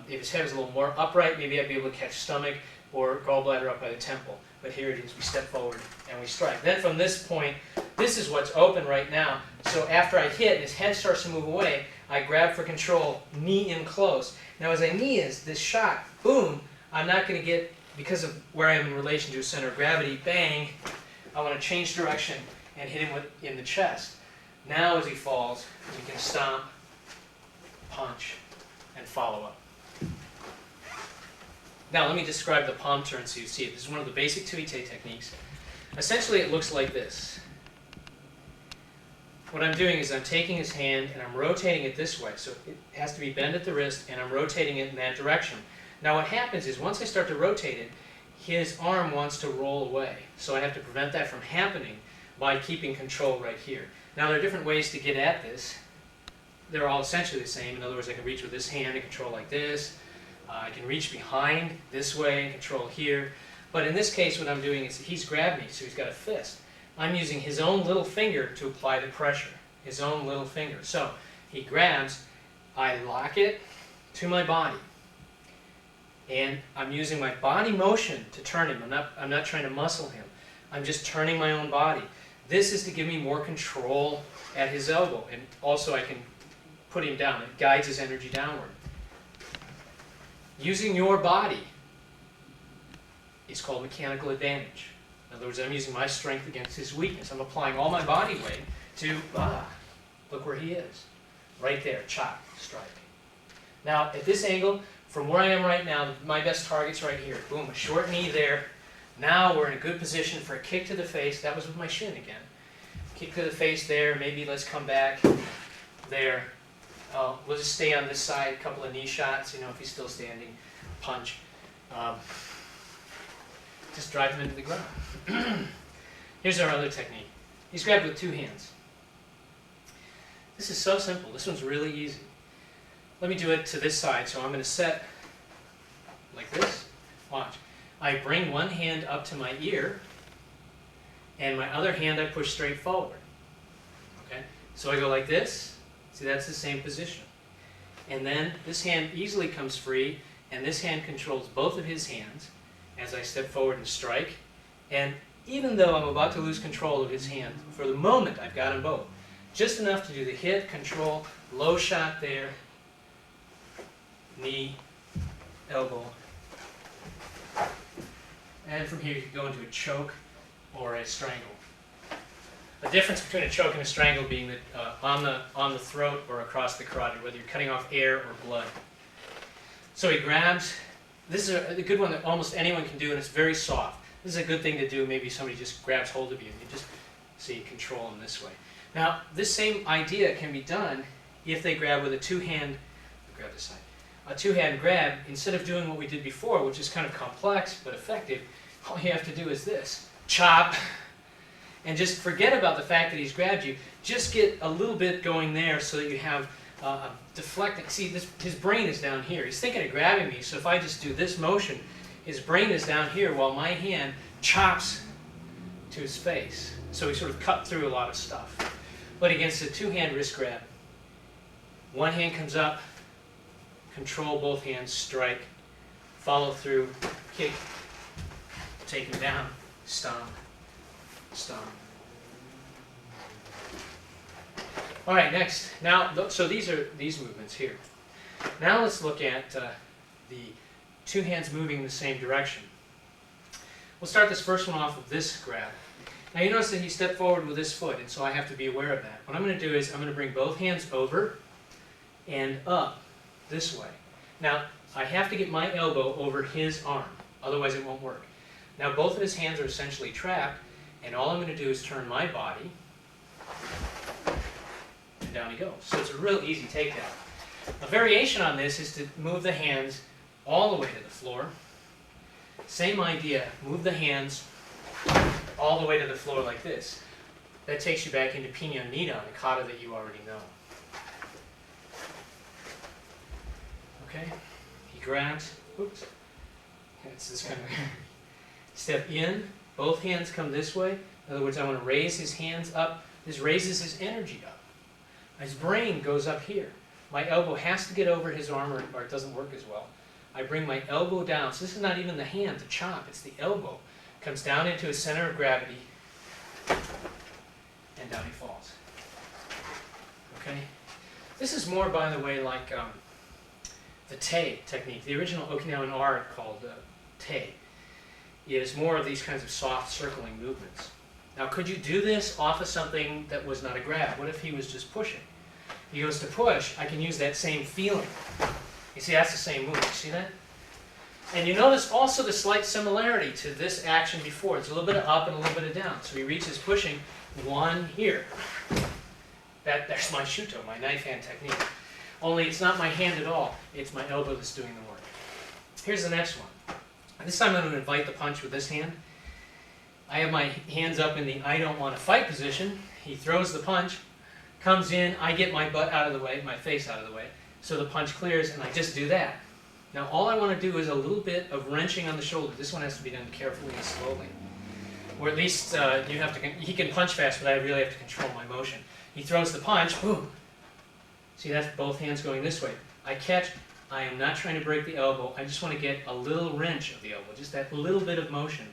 If his head is a little more upright, maybe I'd be able to catch stomach or gallbladder up by the temple. But here it is, we step forward and we strike. Then from this point, this is what's open right now. So after I hit and his head starts to move away, I grab for control, knee in close. Now as I knee is, this shot, boom, I'm not going to get, because of where I am in relation to a center of gravity, bang, I want to change direction and hit him in the chest. Now as he falls, we can stomp, punch, and follow up. Now let me describe the palm turn so you see it. This is one of the basic tuite techniques. Essentially it looks like this. What I'm doing is I'm taking his hand and I'm rotating it this way. So it has to be bent at the wrist, and I'm rotating it in that direction. Now what happens is once I start to rotate it, his arm wants to roll away. So I have to prevent that from happening by keeping control right here. Now there are different ways to get at this. They're all essentially the same. In other words, I can reach with this hand and control like this. I can reach behind this way and control here. But in this case, what I'm doing is he's grabbed me, so he's got a fist. I'm using his own little finger to apply the pressure. His own little finger. So he grabs, I lock it to my body. And I'm using my body motion to turn him. I'm not trying to muscle him. I'm just turning my own body. This is to give me more control at his elbow. And also I can put him down. It guides his energy downward. Using your body is called mechanical advantage. In other words, I'm using my strength against his weakness. I'm applying all my body weight to, look where he is. Right there, chop, strike. Now, at this angle, from where I am right now, my best target's right here. Boom, a short knee there. Now we're in a good position for a kick to the face. That was with my shin again. Kick to the face there. Maybe let's come back there. We'll just stay on this side, a couple of knee shots, if he's still standing. Punch. Just drive him into the ground. Here's our other technique. He's grabbed with two hands. This is so simple. This one's really easy. Let me do it to this side. So I'm going to set like this. Watch. I bring one hand up to my ear, and my other hand I push straight forward. Okay? So I go like this. See, that's the same position. And then this hand easily comes free, and this hand controls both of his hands as I step forward and strike. And even though I'm about to lose control of his hand, for the moment I've got them both. Just enough to do the hit, control, low shot there, knee, elbow. And from here you can go into a choke or a strangle. The difference between a choke and a strangle being that on the throat or across the carotid, whether you're cutting off air or blood. So he grabs. This is a good one that almost anyone can do, and it's very soft. This is a good thing to do. Maybe somebody just grabs hold of you, and you just control them this way. Now, this same idea can be done if they grab with a two-hand. Grab this side. A two-hand grab. Instead of doing what we did before, which is kind of complex but effective, all you have to do is this: chop, and just forget about the fact that he's grabbed you. Just get a little bit going there so that you have deflecting. See, his brain is down here. He's thinking of grabbing me, so if I just do this motion, his brain is down here while my hand chops to his face. So we sort of cut through a lot of stuff. But against a two-hand wrist grab, one hand comes up, control both hands, strike, follow through, kick, take him down, stomp, stomp. All right, next. Now, so these are these movements here. Now let's look at the two hands moving in the same direction. We'll start this first one off with this grab. Now you notice that he stepped forward with this foot, and so I have to be aware of that. What I'm going to do is I'm going to bring both hands over and up this way. Now I have to get my elbow over his arm, otherwise it won't work. Now both of his hands are essentially trapped, and all I'm going to do is turn my body, and down he goes. So it's a real easy takedown. A variation on this is to move the hands all the way to the floor. Same idea, move the hands all the way to the floor like this. That takes you back into Piñón Nida, a kata that you already know. Okay, he grabs, oops, it's this kind of step in, both hands come this way. In other words, I want to raise his hands up. This raises his energy up. His brain goes up here. My elbow has to get over his arm or it doesn't work as well. I bring my elbow down. So this is not even the hand to chop, it's the elbow. Comes down into his center of gravity, and down he falls. Okay? This is more, by the way, like the te technique. The original Okinawan art called te is more of these kinds of soft circling movements. Now, could you do this off of something that was not a grab? What if he was just pushing? He goes to push, I can use that same feeling. You see, that's the same move. You see that? And you notice also the slight similarity to this action before. It's a little bit of up and a little bit of down. So he reaches pushing, one here. There's my shuto, my knife hand technique. Only it's not my hand at all. It's my elbow that's doing the work. Here's the next one. This time I'm going to invite the punch with this hand. I have my hands up in the I don't want to fight position. He throws the punch, comes in, I get my butt out of the way, my face out of the way, so the punch clears, and I just do that. Now all I want to do is a little bit of wrenching on the shoulder. This one has to be done carefully and slowly. Or at least he can punch fast, but I really have to control my motion. He throws the punch, boom. See, that's both hands going this way. I catch, I am not trying to break the elbow, I just want to get a little wrench of the elbow, just that little bit of motion.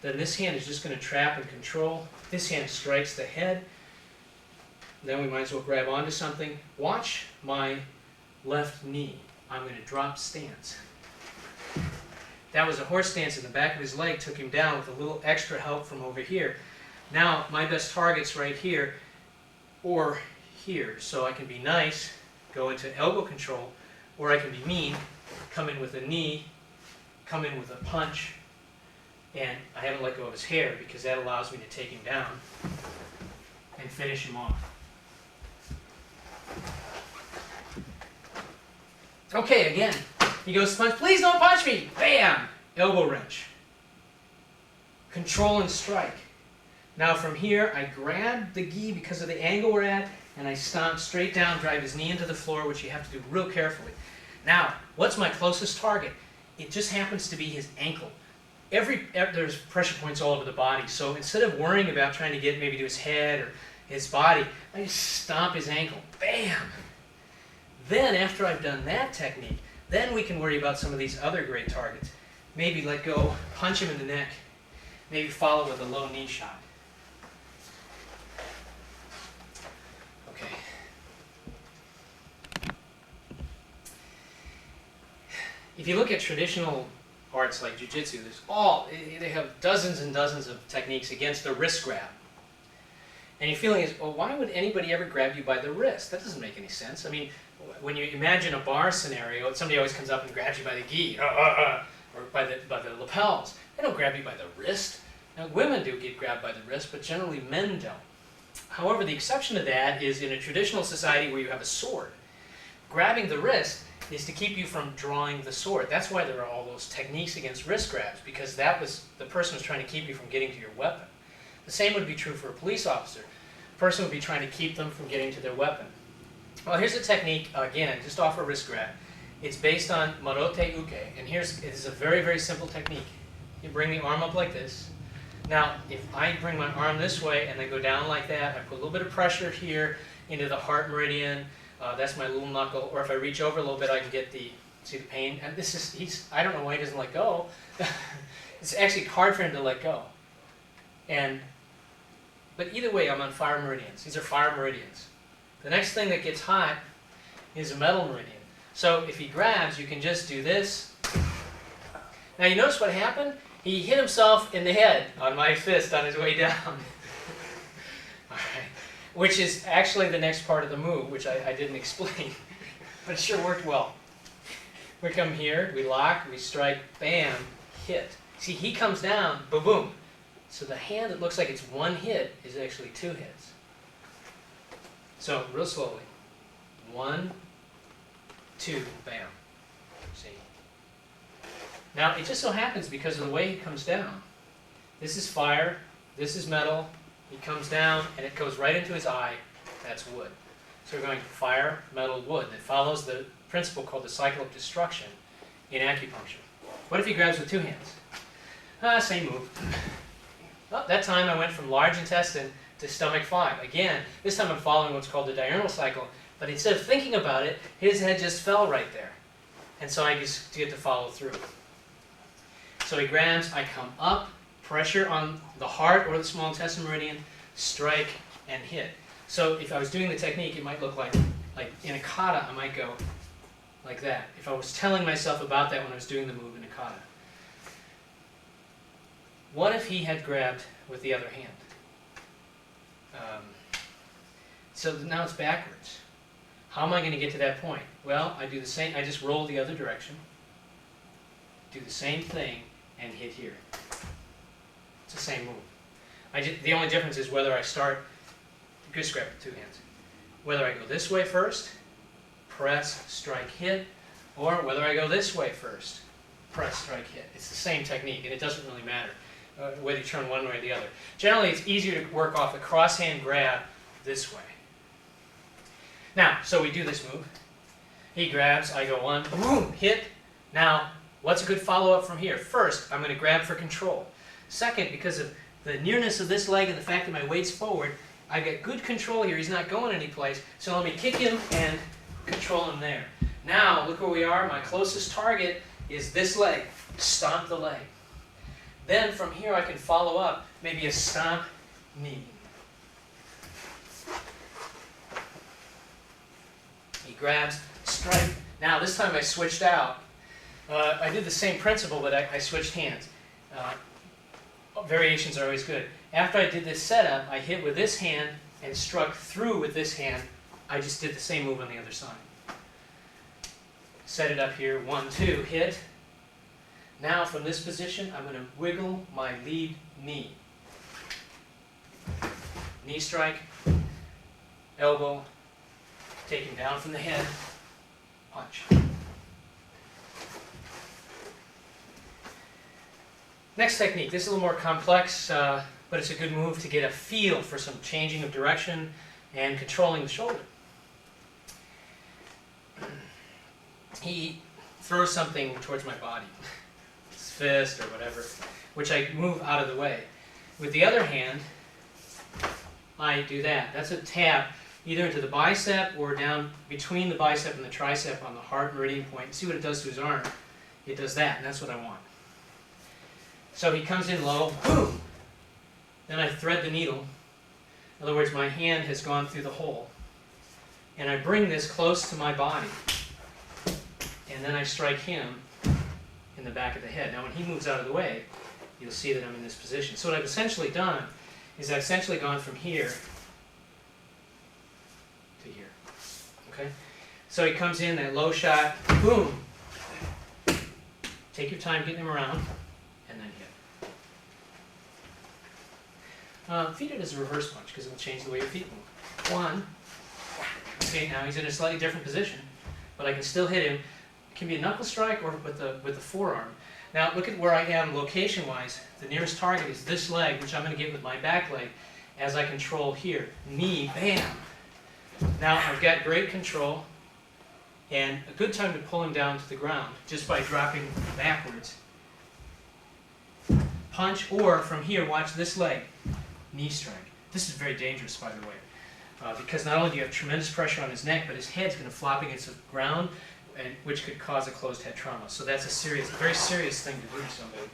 Then this hand is just going to trap and control. This hand strikes the head. Then we might as well grab onto something. Watch my left knee. I'm going to drop stance. That was a horse stance in the back of his leg, took him down with a little extra help from over here. Now my best target's right here or here. So I can be nice, go into elbow control, or I can be mean, come in with a knee, come in with a punch, and I haven't let go of his hair because that allows me to take him down and finish him off. Okay, again, he goes to punch. Please don't punch me! Bam! Elbow wrench. Control and strike. Now from here, I grab the gi because of the angle we're at, and I stomp straight down, drive his knee into the floor, which you have to do real carefully. Now, what's my closest target? It just happens to be his ankle. There's pressure points all over the body, so instead of worrying about trying to get maybe to his head or his body, I just stomp his ankle. Bam! Then, after I've done that technique, then we can worry about some of these other great targets. Maybe let go, punch him in the neck, maybe follow with a low knee shot. Okay. If you look at traditional arts like Jiu-Jitsu, they have dozens and dozens of techniques against the wrist grab. And your feeling is, well, why would anybody ever grab you by the wrist? That doesn't make any sense. I mean, when you imagine a bar scenario, somebody always comes up and grabs you by the gi, or by the lapels. They don't grab you by the wrist. Now, women do get grabbed by the wrist, but generally men don't. However, the exception to that is in a traditional society where you have a sword. Grabbing the wrist is to keep you from drawing the sword. That's why there are all those techniques against wrist grabs, because the person was trying to keep you from getting to your weapon. The same would be true for a police officer. A person would be trying to keep them from getting to their weapon. Well, here's a technique, again, just off a wrist grab. It's based on marote uke, and it's a very, very simple technique. You bring the arm up like this. Now, if I bring my arm this way and then go down like that, I put a little bit of pressure here into the heart meridian. That's my little knuckle. Or if I reach over a little bit, I can get see the pain. And this is, I don't know why he doesn't let go. It's actually hard for him to let go. But either way, I'm on fire meridians. These are fire meridians. The next thing that gets hot is a metal meridian. So if he grabs, you can just do this. Now you notice what happened? He hit himself in the head on my fist on his way down. All right. Which is actually the next part of the move, which I didn't explain. But it sure worked well. We come here, we lock, we strike, bam, hit. See, he comes down, boom, boom. So the hand that looks like it's one hit is actually two hits. So real slowly. 1, 2, bam. See? Now, it just so happens because of the way he comes down. This is fire, this is metal. He comes down, and it goes right into his eye. That's wood. So we're going fire, metal, wood. That follows the principle called the cycle of destruction in acupuncture. What if he grabs with two hands? Same move. Well, that time I went from large intestine to stomach 5. Again, this time I'm following what's called the diurnal cycle, but instead of thinking about it, his head just fell right there. And so I just get to follow through. So he grabs, I come up, pressure on the heart or the small intestine meridian, strike, and hit. So if I was doing the technique, it might look like in a kata, I might go like that. If I was telling myself about that when I was doing the move in a kata. What if he had grabbed with the other hand? So now it's backwards. How am I going to get to that point? Well, I do the same. I just roll the other direction, do the same thing, and hit here. It's the same move. The only difference is whether I start, good grab with two hands, whether I go this way first, press, strike, hit, or whether I go this way first, press, strike, hit. It's the same technique, and it doesn't really matter whether you turn one way or the other. Generally, it's easier to work off a cross-hand grab this way. Now, so we do this move. He grabs, I go 1, boom, hit. Now, what's a good follow-up from here? First, I'm going to grab for control. Second, because of the nearness of this leg and the fact that my weight's forward, I get good control here. He's not going anyplace. So let me kick him and control him there. Now, look where we are. My closest target is this leg. Stomp the leg. Then from here I can follow up, maybe a stomp, knee. He grabs, strike. Now this time I switched out. I did the same principle, but I switched hands. Variations are always good. After I did this setup, I hit with this hand and struck through with this hand. I just did the same move on the other side. Set it up here, 1, 2, hit. Now from this position, I'm going to wiggle my lead knee. Knee strike, elbow, take him down from the head, punch. Next technique, this is a little more complex, but it's a good move to get a feel for some changing of direction and controlling the shoulder. He throws something towards my body, his fist or whatever, which I move out of the way. With the other hand, I do that. That's a tap either into the bicep or down between the bicep and the tricep on the heart meridian point. See what it does to his arm? It does that, and that's what I want. So he comes in low, boom! Then I thread the needle. In other words, my hand has gone through the hole. And I bring this close to my body. And then I strike him in the back of the head. Now when he moves out of the way, you'll see that I'm in this position. So what I've essentially done is I've essentially gone from here to here. Okay? So he comes in, that low shot, boom! Take your time getting him around, and then hit. Feed it as a reverse punch because it will change the way your feet move. 1. Okay, now he's in a slightly different position, but I can still hit him. It can be a knuckle strike or with the forearm. Now look at where I am location-wise. The nearest target is this leg, which I'm going to get with my back leg as I control here. Knee, bam. Now I've got great control and a good time to pull him down to the ground just by dropping backwards. Punch, or from here, watch this leg, knee strike. This is very dangerous, by the way, because not only do you have tremendous pressure on his neck, but his head's going to flop against the ground, and which could cause a closed head trauma. So that's a serious, very serious thing to do to somebody.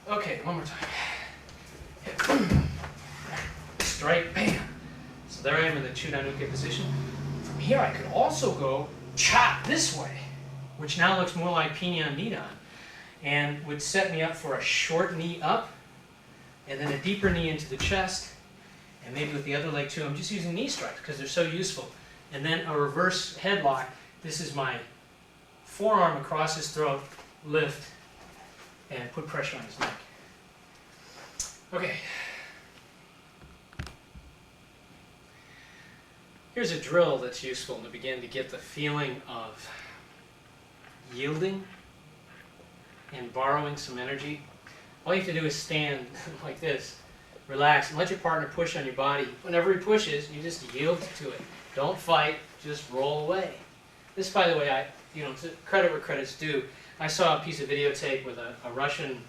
Okay, one more time. Strike, bam. So there I am in the Chudanuke position. From here I could also go chop this way, which now looks more like Pinya Nidan, and would set me up for a short knee up, and then a deeper knee into the chest, and maybe with the other leg too. I'm just using knee strikes because they're so useful. And then a reverse headlock. This is my forearm across his throat, lift, and put pressure on his neck. Okay. Here's a drill that's useful to begin to get the feeling of yielding and borrowing some energy. All you have to do is stand like this, relax, and let your partner push on your body. Whenever he pushes, you just yield to it. Don't fight, just roll away. This, by the way, credit where credit's due. I saw a piece of videotape with a Russian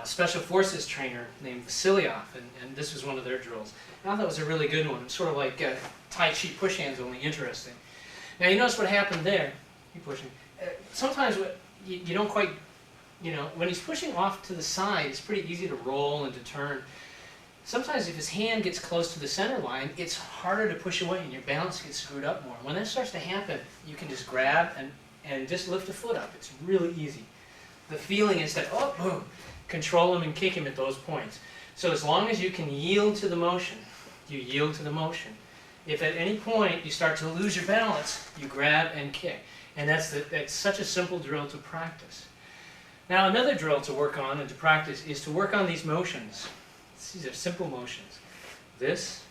special forces trainer named Vasilyev, and this was one of their drills. And I thought it was a really good one. It's sort of like Tai Chi push hands, only interesting. Now you notice what happened there. Keep pushing. Sometimes you don't quite, when he's pushing off to the side, it's pretty easy to roll and to turn. Sometimes if his hand gets close to the center line, it's harder to push away and your balance gets screwed up more. When that starts to happen, you can just grab and just lift the foot up. It's really easy. The feeling is that, oh, boom, control him and kick him at those points. So as long as you can yield to the motion, you yield to the motion. If at any point you start to lose your balance, you grab and kick. And that's such a simple drill to practice. Now another drill to work on and to practice is to work on these motions. These are simple motions. This,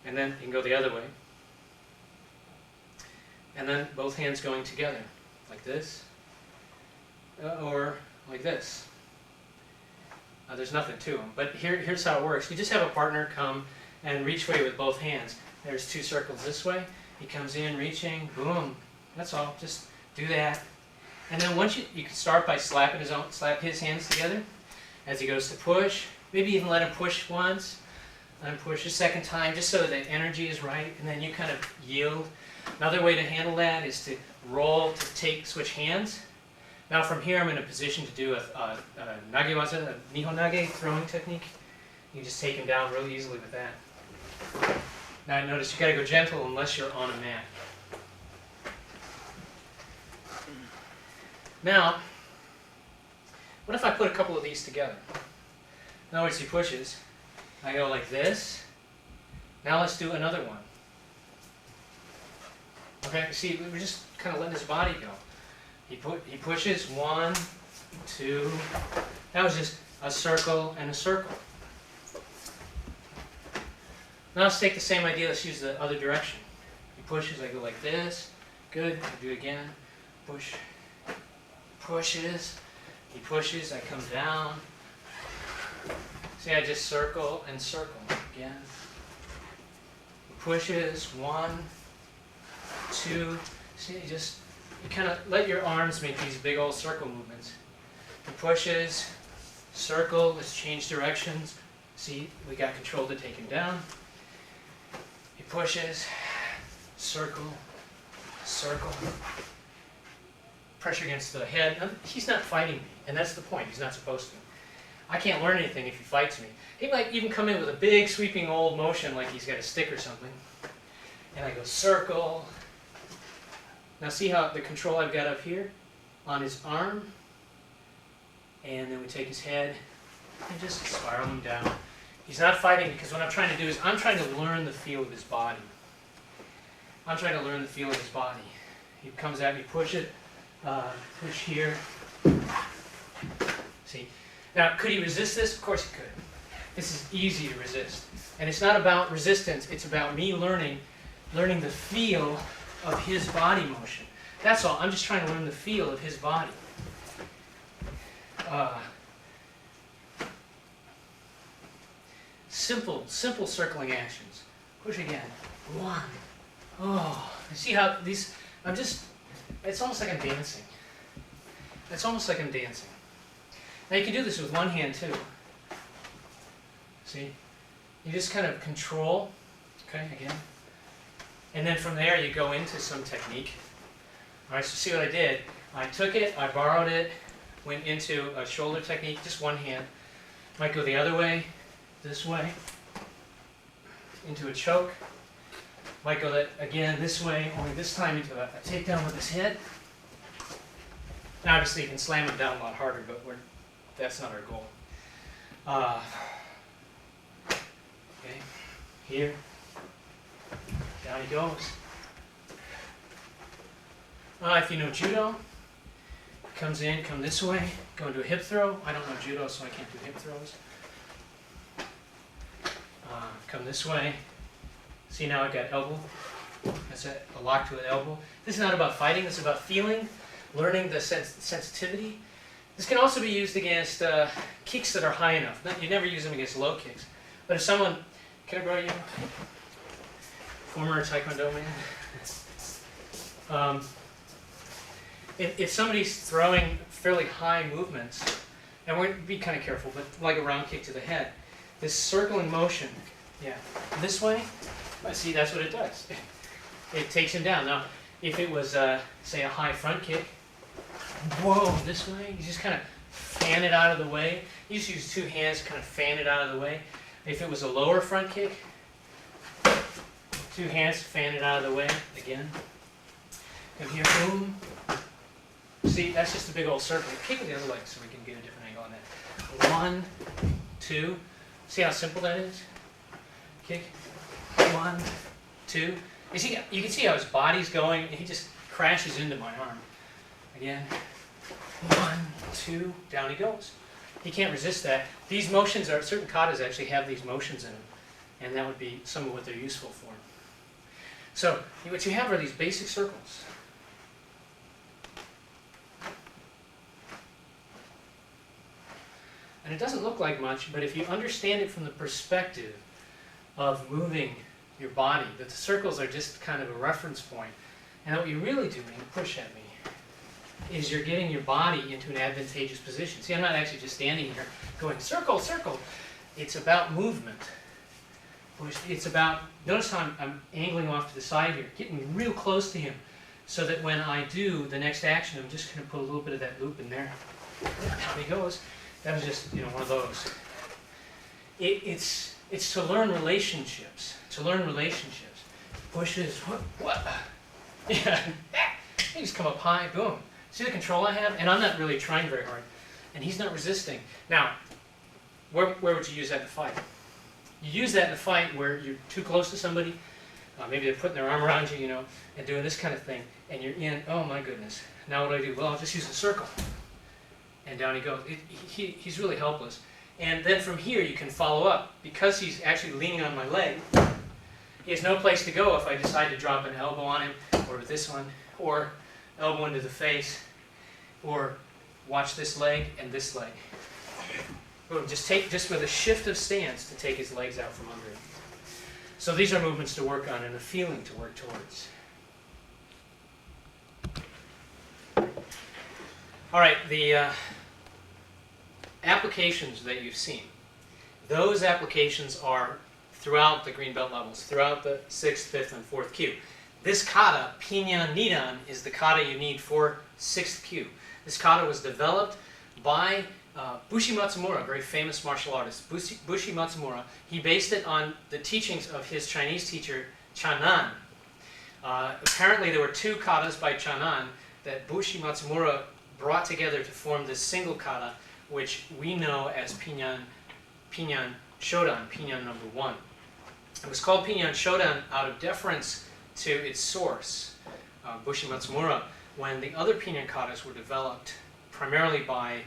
and then you can go the other way. And then both hands going together, like this, or like this. There's nothing to them, but here's how it works. You just have a partner come and reach for you with both hands. There's two circles this way. He comes in, reaching, boom. That's all. Just do that. And then once you can start by slap his hands together as he goes to push. Maybe even let him push once, let him push a second time, just so that the energy is right, and then you kind of yield. Another way to handle that is to roll, to switch hands. Now from here I'm in a position to do a nagewaza, a nihon nage throwing technique. You just take him down really easily with that. Now notice you got to go gentle unless you're on a mat. Now, what if I put a couple of these together? In other words, he pushes. I go like this. Now let's do another one. Okay, see, we're just kind of letting his body go. He pushes, 1, 2. That was just a circle and a circle. Now let's take the same idea, let's use the other direction. He pushes, I go like this. Good, I do it again. Push. Pushes. He pushes, I come down. See, I just circle and circle again. He pushes, 1, 2. See, you kind of let your arms make these big old circle movements. He pushes, circle, let's change directions. See, we got control to take him down. He pushes, circle, circle. Pressure against the head. Now, he's not fighting me, and that's the point. He's not supposed to. I can't learn anything if he fights me. He might even come in with a big sweeping old motion like he's got a stick or something. And I go circle. Now see how the control I've got up here on his arm. And then we take his head and just spiral him down. He's not fighting because what I'm trying to do is I'm trying to learn the feel of his body. I'm trying to learn the feel of his body. He comes at me, push it, push here. See? Now, could he resist this? Of course he could. This is easy to resist. And it's not about resistance, it's about me learning the feel of his body motion. That's all. I'm just trying to learn the feel of his body. Simple circling actions. Push again. 1. Oh, you see how these, it's almost like I'm dancing. It's almost like I'm dancing. Now you can do this with one hand too. See? You just kind of control, okay, again. And then from there you go into some technique. All right, so see what I did? I took it, I borrowed it, went into a shoulder technique, just one hand. Might go the other way, this way, into a choke. Might go that again this way, only this time into a takedown with his head. Now obviously you can slam him down a lot harder, but that's not our goal. Okay, here, down he goes. If you know judo, comes in, come this way, go into a hip throw. I don't know judo, so I can't do hip throws. Come this way. See, now I've got elbow. That's a lock to an elbow. This is not about fighting. This is about feeling, learning the sensitivity. This can also be used against kicks that are high enough. You never use them against low kicks. But if someone, can I borrow you? Former Taekwondo man. If somebody's throwing fairly high movements, and we're going to be kind of careful, but like a round kick to the head, this circling motion, yeah, this way, see, that's what it does. It takes him down. Now, if it was, say, a high front kick, whoa, this way, you just kind of fan it out of the way. You just use 2 hands to kind of fan it out of the way. If it was a lower front kick, 2 hands, fan it out of the way, again. Come here, boom. See, that's just a big old circle. Kick with the other leg so we can get a different angle on that. 1, 2. See how simple that is? Kick. 1, 2. You can see how his body's going, and he just crashes into my arm. Again. 1, 2. Down he goes. He can't resist that. These motions are, certain katas actually have these motions in them, and that would be some of what they're useful for. So, what you have are these basic circles. And it doesn't look like much, but if you understand it from the perspective of moving your body, that the circles are just kind of a reference point. And what you're really doing, push at me, is you're getting your body into an advantageous position. See, I'm not actually just standing here going circle, circle. It's about movement. It's about, notice how I'm angling off to the side here, getting real close to him, so that when I do the next action, I'm just going to put a little bit of that loop in there. Down he goes. That was just, one of those. It's to learn relationships. To learn relationships. Pushes, what? Yeah. You just come up high, boom. See the control I have? And I'm not really trying very hard. And he's not resisting. Now, where would you use that in a fight? You use that in a fight where you're too close to somebody. Maybe they're putting their arm around you, and doing this kind of thing. And you're in, oh my goodness. Now what do I do? Well, I'll just use a circle. And down he goes. He's really helpless. And then from here you can follow up. Because he's actually leaning on my leg, he has no place to go if I decide to drop an elbow on him, or with this one, or elbow into the face, or watch this leg and this leg. Boom, just with a shift of stance to take his legs out from under him. So these are movements to work on and a feeling to work towards. All right, the applications that you've seen, those applications are throughout the green belt levels, throughout the 6th, 5th, and 4th kyu. This kata, Pinyan Nidan, is the kata you need for 6th kyu. This kata was developed by Bushi Matsumura, a very famous martial artist. Bushi Matsumura, he based it on the teachings of his Chinese teacher, Chanan. Apparently there were 2 katas by Chanan that Bushi Matsumura brought together to form this single kata, which we know as Pinyan Shodan, Pinyan number 1. It was called Pinyan Shodan out of deference to its source, Bushi Matsumura, when the other Pinyan katas were developed primarily by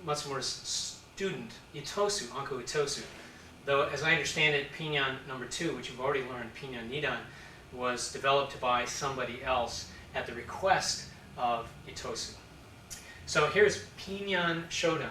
Matsumura's student, Itosu, Uncle Itosu. Though, as I understand it, Pinyan number 2, which you've already learned, Pinyan Nidan, was developed by somebody else. at the request of Itosu. So here's Pinyan Shodan.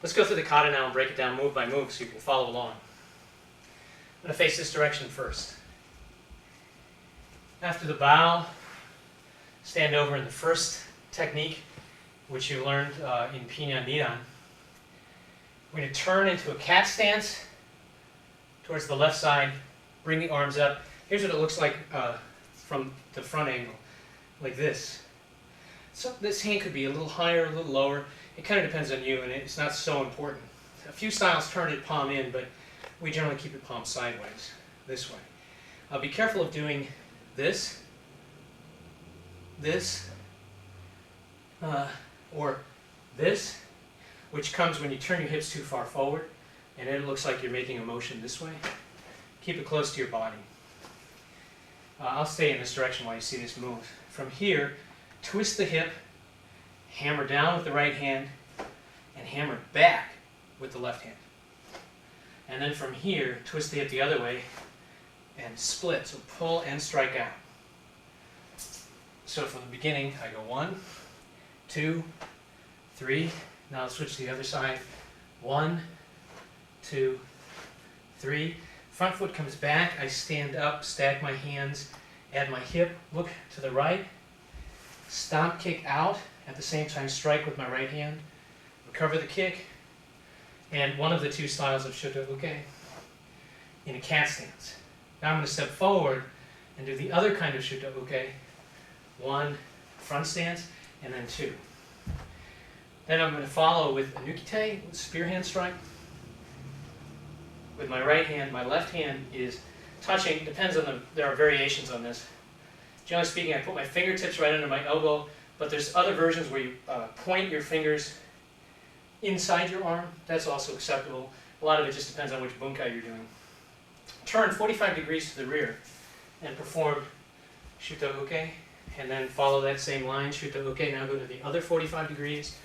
Let's go through the kata now and break it down move by move so you can follow along. I'm going to face this direction first. After the bow, stand over in the first technique, which you learned in Pinyan Nidan. We're going to turn into a cat stance towards the left side, bring the arms up. Here's what it looks like from the front angle, like this. So this hand could be a little higher, a little lower. It kind of depends on you, and it's not so important. A few styles turn it palm in, but we generally keep it palm sideways, this way. Be careful of doing this, or this, which comes when you turn your hips too far forward, and it looks like you're making a motion this way. Keep it close to your body. I'll stay in this direction while you see this move. From here, twist the hip, hammer down with the right hand, and hammer back with the left hand. And then from here, twist the hip the other way and split, so pull and strike out. So from the beginning, I go 1, 2, 3. Now I'll switch to the other side. 1, 2, 3. Front foot comes back. I stand up, stack my hands, add my hip, look to the right, stomp kick out. At the same time, strike with my right hand, recover the kick, and one of the two styles of Shuto-uke in a cat stance. Now I'm going to step forward and do the other kind of Shuto-uke. 1, front stance, and then 2. Then I'm going to follow with a nukite, spear hand strike. With my right hand, my left hand is touching, depends on there are variations on this. Generally speaking, I put my fingertips right under my elbow, but there's other versions where you point your fingers inside your arm. That's also acceptable. A lot of it just depends on which bunkai you're doing. Turn 45 degrees to the rear and perform Shuto-uke, and then follow that same line, Shuto-uke. Now go to the other 45 degrees,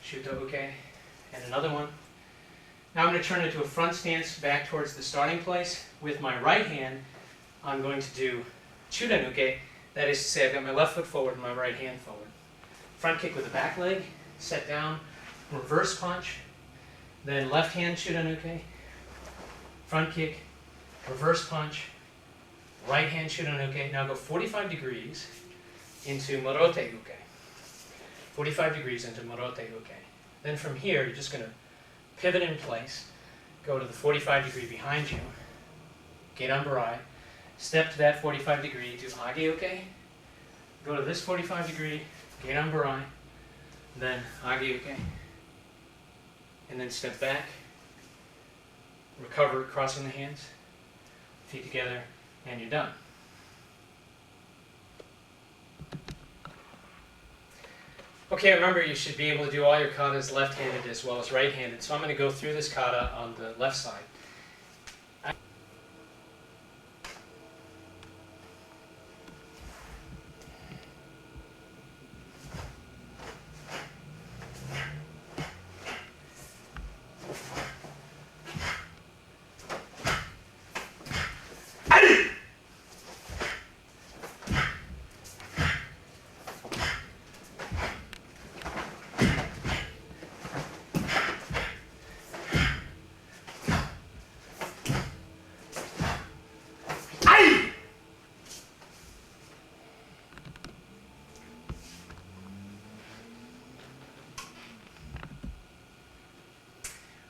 Shuto-uke, and another one. Now I'm going to turn into a front stance back towards the starting place. With my right hand, I'm going to do Chudan-uke. That is to say, I've got my left foot forward and my right hand forward. Front kick with the back leg, set down, reverse punch, then left hand Chudan-uke, front kick, reverse punch, right hand Chudan-uke. Now go 45 degrees into Morote-uke. 45 degrees into Morote-uke. Then from here, you're just going to pivot in place, go to the 45 degree behind you, Gedan-barai, step to that 45 degree, do Agi-uke, go to this 45 degree, Gedan-barai, then Agi-uke, and then step back, recover, crossing the hands, feet together, and you're done. Okay, remember you should be able to do all your katas left-handed as well as right-handed, so I'm going to go through this kata on the left side.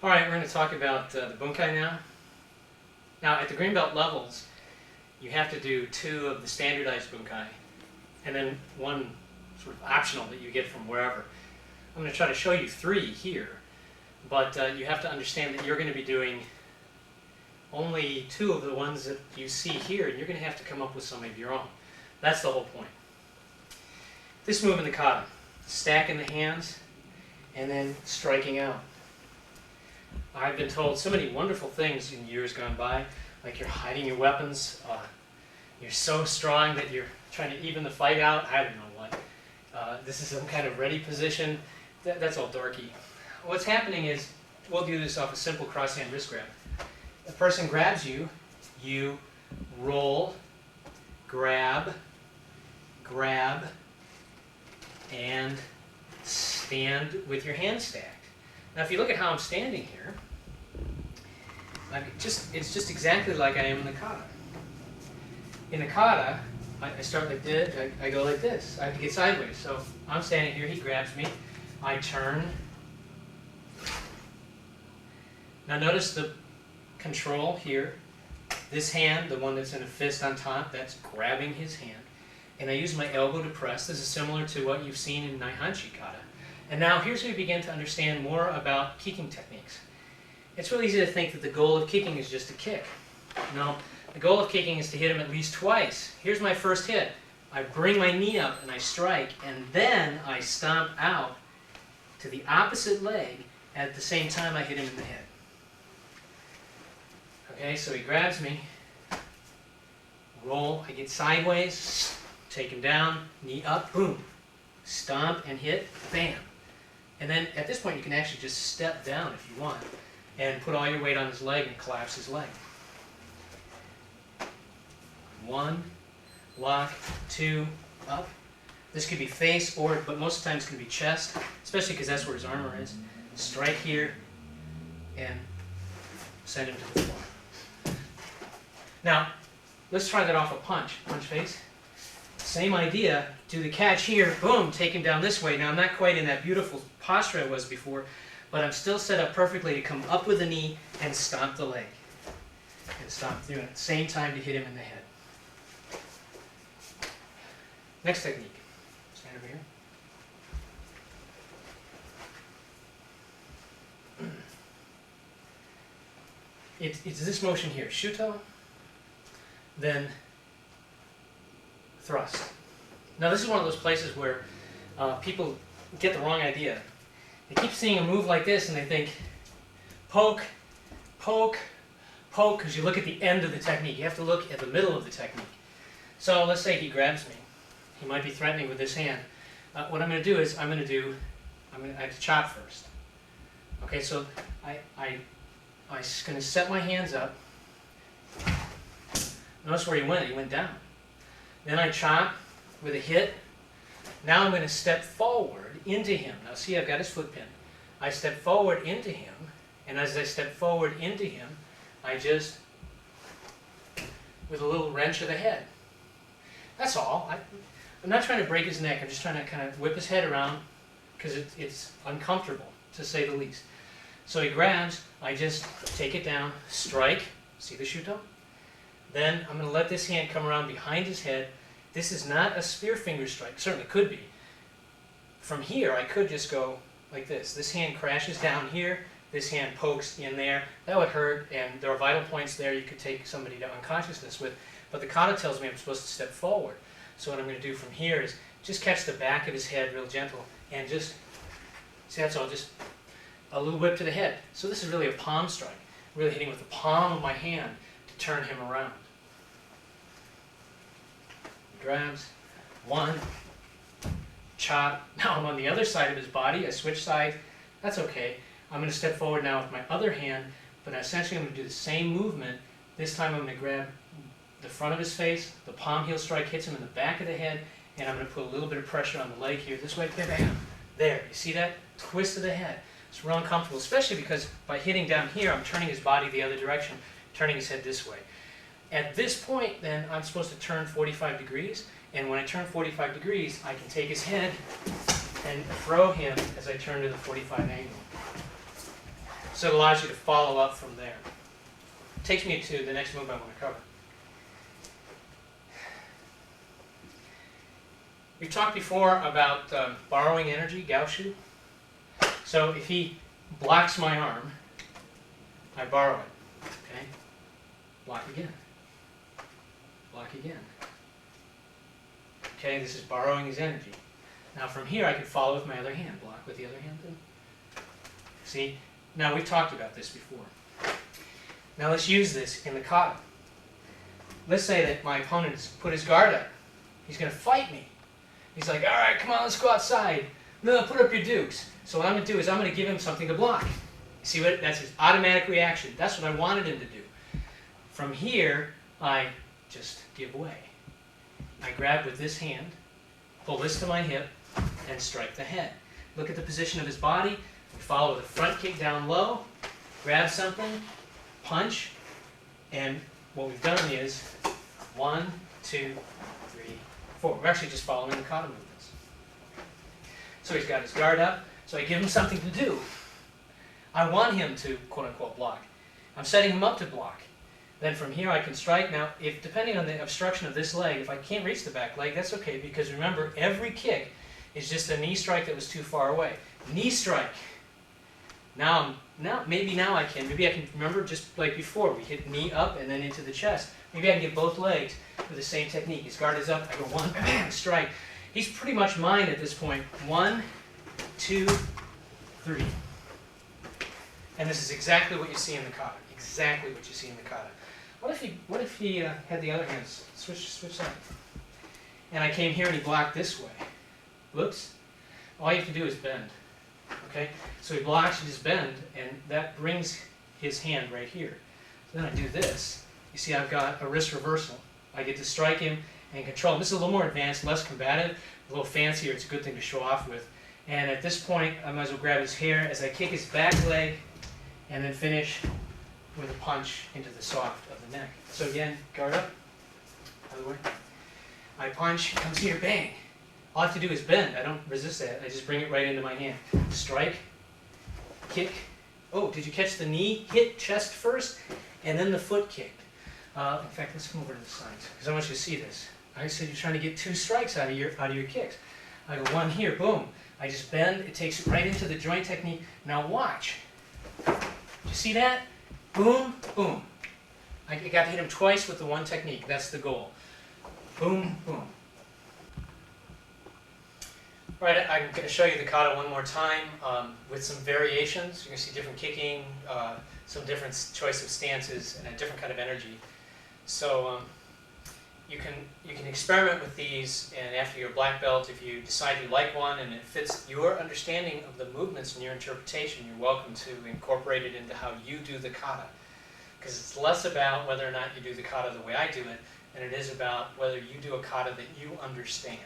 All right, we're going to talk about the bunkai now. Now, at the green belt levels, you have to do 2 of the standardized bunkai, and then 1 sort of optional that you get from wherever. I'm going to try to show you 3 here, but you have to understand that you're going to be doing only 2 of the ones that you see here, and you're going to have to come up with some of your own. That's the whole point. This move in the kata, stacking the hands and then striking out. I've been told so many wonderful things in years gone by, like you're hiding your weapons, you're so strong that you're trying to even the fight out, I don't know what. This is some kind of ready position. That's all dorky. What's happening is, we'll do this off a simple cross-hand wrist grab. The person grabs you, you roll, grab, grab, and stand with your hands stacked. Now if you look at how I'm standing here, it's just exactly like I am in the kata. In the kata, I start like this, I go like this. I have to get sideways. So I'm standing here, he grabs me, I turn. Now notice the control here. This hand, the one that's in a fist on top, that's grabbing his hand. And I use my elbow to press. This is similar to what you've seen in Naihanchi kata. And now here's where we begin to understand more about kicking techniques. It's really easy to think that the goal of kicking is just to kick. No, the goal of kicking is to hit him at least twice. Here's my first hit. I bring my knee up and I strike, and then I stomp out to the opposite leg at the same time I hit him in the head. Okay, so he grabs me, roll, I get sideways, take him down, knee up, boom, stomp and hit, bam. And then at this point you can actually just step down if you want and put all your weight on his leg and collapse his leg. 1, lock, 2, up. This could be face but most of the time it's going to be chest, especially because that's where his armor is. Strike here and send him to the floor. Now, let's try that off a punch. Punch face. Same idea. Do the catch here. Boom. Take him down this way. Now, I'm not quite in that beautiful posture I was before, but I'm still set up perfectly to come up with the knee and stomp the leg. And stomp through it at the same time to hit him in the head. Next technique. Stand over here. It's this motion here. Shuto, then thrust. Now this is one of those places where people get the wrong idea. They keep seeing a move like this and they think poke, poke, poke, because you look at the end of the technique. You have to look at the middle of the technique. So let's say he grabs me. He might be threatening with this hand. What I'm going to do is I have to chop first. Okay, so I'm going to set my hands up. Notice where he went. He went down. Then I chop with a hit. Now I'm going to step forward into him. Now see, I've got his foot pin. I step forward into him, and as I step forward into him, I just, with a little wrench of the head. That's all. I'm not trying to break his neck. I'm just trying to kind of whip his head around because it's uncomfortable, to say the least. So he grabs, I just take it down, strike, see the shuto? Then I'm going to let this hand come around behind his head. This is not a spear finger strike, certainly could be. From here, I could just go like this. This hand crashes down here, this hand pokes in there. That would hurt, and there are vital points there you could take somebody to unconsciousness with. But the kata tells me I'm supposed to step forward. So what I'm going to do from here is just catch the back of his head real gentle, and just, see, that's all, just a little whip to the head. So this is really a palm strike, really hitting with the palm of my hand to turn him around. He grabs, 1, chop. Now I'm on the other side of his body. I switch sides. That's okay. I'm going to step forward now with my other hand, but essentially I'm going to do the same movement. This time I'm going to grab the front of his face, the palm heel strike hits him in the back of the head, and I'm going to put a little bit of pressure on the leg here, this way, bam, there. You see that? Twist of the head. It's real uncomfortable, especially because by hitting down here, I'm turning his body the other direction, turning his head this way. At this point, then, I'm supposed to turn 45 degrees, and when I turn 45 degrees, I can take his head and throw him as I turn to the 45 angle. So it allows you to follow up from there. takes me to the next move I want to cover. We've talked before about borrowing energy, gaoshu. So if he blocks my arm, I borrow it. Okay? Block again. Block again. Okay, this is borrowing his energy. Now from here I can follow with my other hand. Block with the other hand too. See? Now we've talked about this before. Now let's use this in the kata. Let's say that my opponent has put his guard up. He's going to fight me. He's like, all right, come on, let's go outside. No, put up your dukes. So what I'm going to do is I'm going to give him something to block. See what? That's his automatic reaction. That's what I wanted him to do. From here, I just give way. I grab with this hand, pull this to my hip, and strike the head. Look at the position of his body. We follow with a front kick down low, grab something, punch, and what we've done is 1, 2, 3, 4. We're actually just following the kata movements. So he's got his guard up, so I give him something to do. I want him to, quote-unquote, block. I'm setting him up to block. Then from here I can strike. Now, if depending on the obstruction of this leg, if I can't reach the back leg, that's okay, because remember, every kick is just a knee strike that was too far away. Knee strike. Maybe now I can. Maybe I can remember just like before. We hit knee up and then into the chest. Maybe I can get both legs with the same technique. His guard is up. I go 1, bam, strike. He's pretty much mine at this point. 1, 2, 3. And this is exactly what you see in the kata. Exactly what you see in the kata. What if he had the other hand switch side? And I came here and he blocked this way. Whoops. All you have to do is bend. Okay? So he blocks, you just bend, and that brings his hand right here. So then I do this. You see I've got a wrist reversal. I get to strike him and control him. This is a little more advanced, less combative, a little fancier. It's a good thing to show off with. And at this point, I might as well grab his hair as I kick his back leg and then finish with a punch into the soft of the neck. So again, guard up, other way. I punch, comes here, bang. All I have to do is bend. I don't resist that. I just bring it right into my hand. Strike, kick. Oh, did you catch the knee? Hit chest first, and then the foot kicked. In fact, let's come over to the sides, because I want you to see this. I said you're trying to get 2 strikes out of your kicks. I go 1 here, boom. I just bend. It takes it right into the joint technique. Now watch. Did you see that? Boom, boom. I got to hit him twice with the one technique. That's the goal. Boom, boom. All right, I'm going to show you the kata one more time with some variations. You're going to see different kicking, some different choice of stances, and a different kind of energy. So you can experiment with these, and after your black belt, if you decide you like one and it fits your understanding of the movements and your interpretation, you're welcome to incorporate it into how you do the kata. Because it's less about whether or not you do the kata the way I do it, than it is about whether you do a kata that you understand.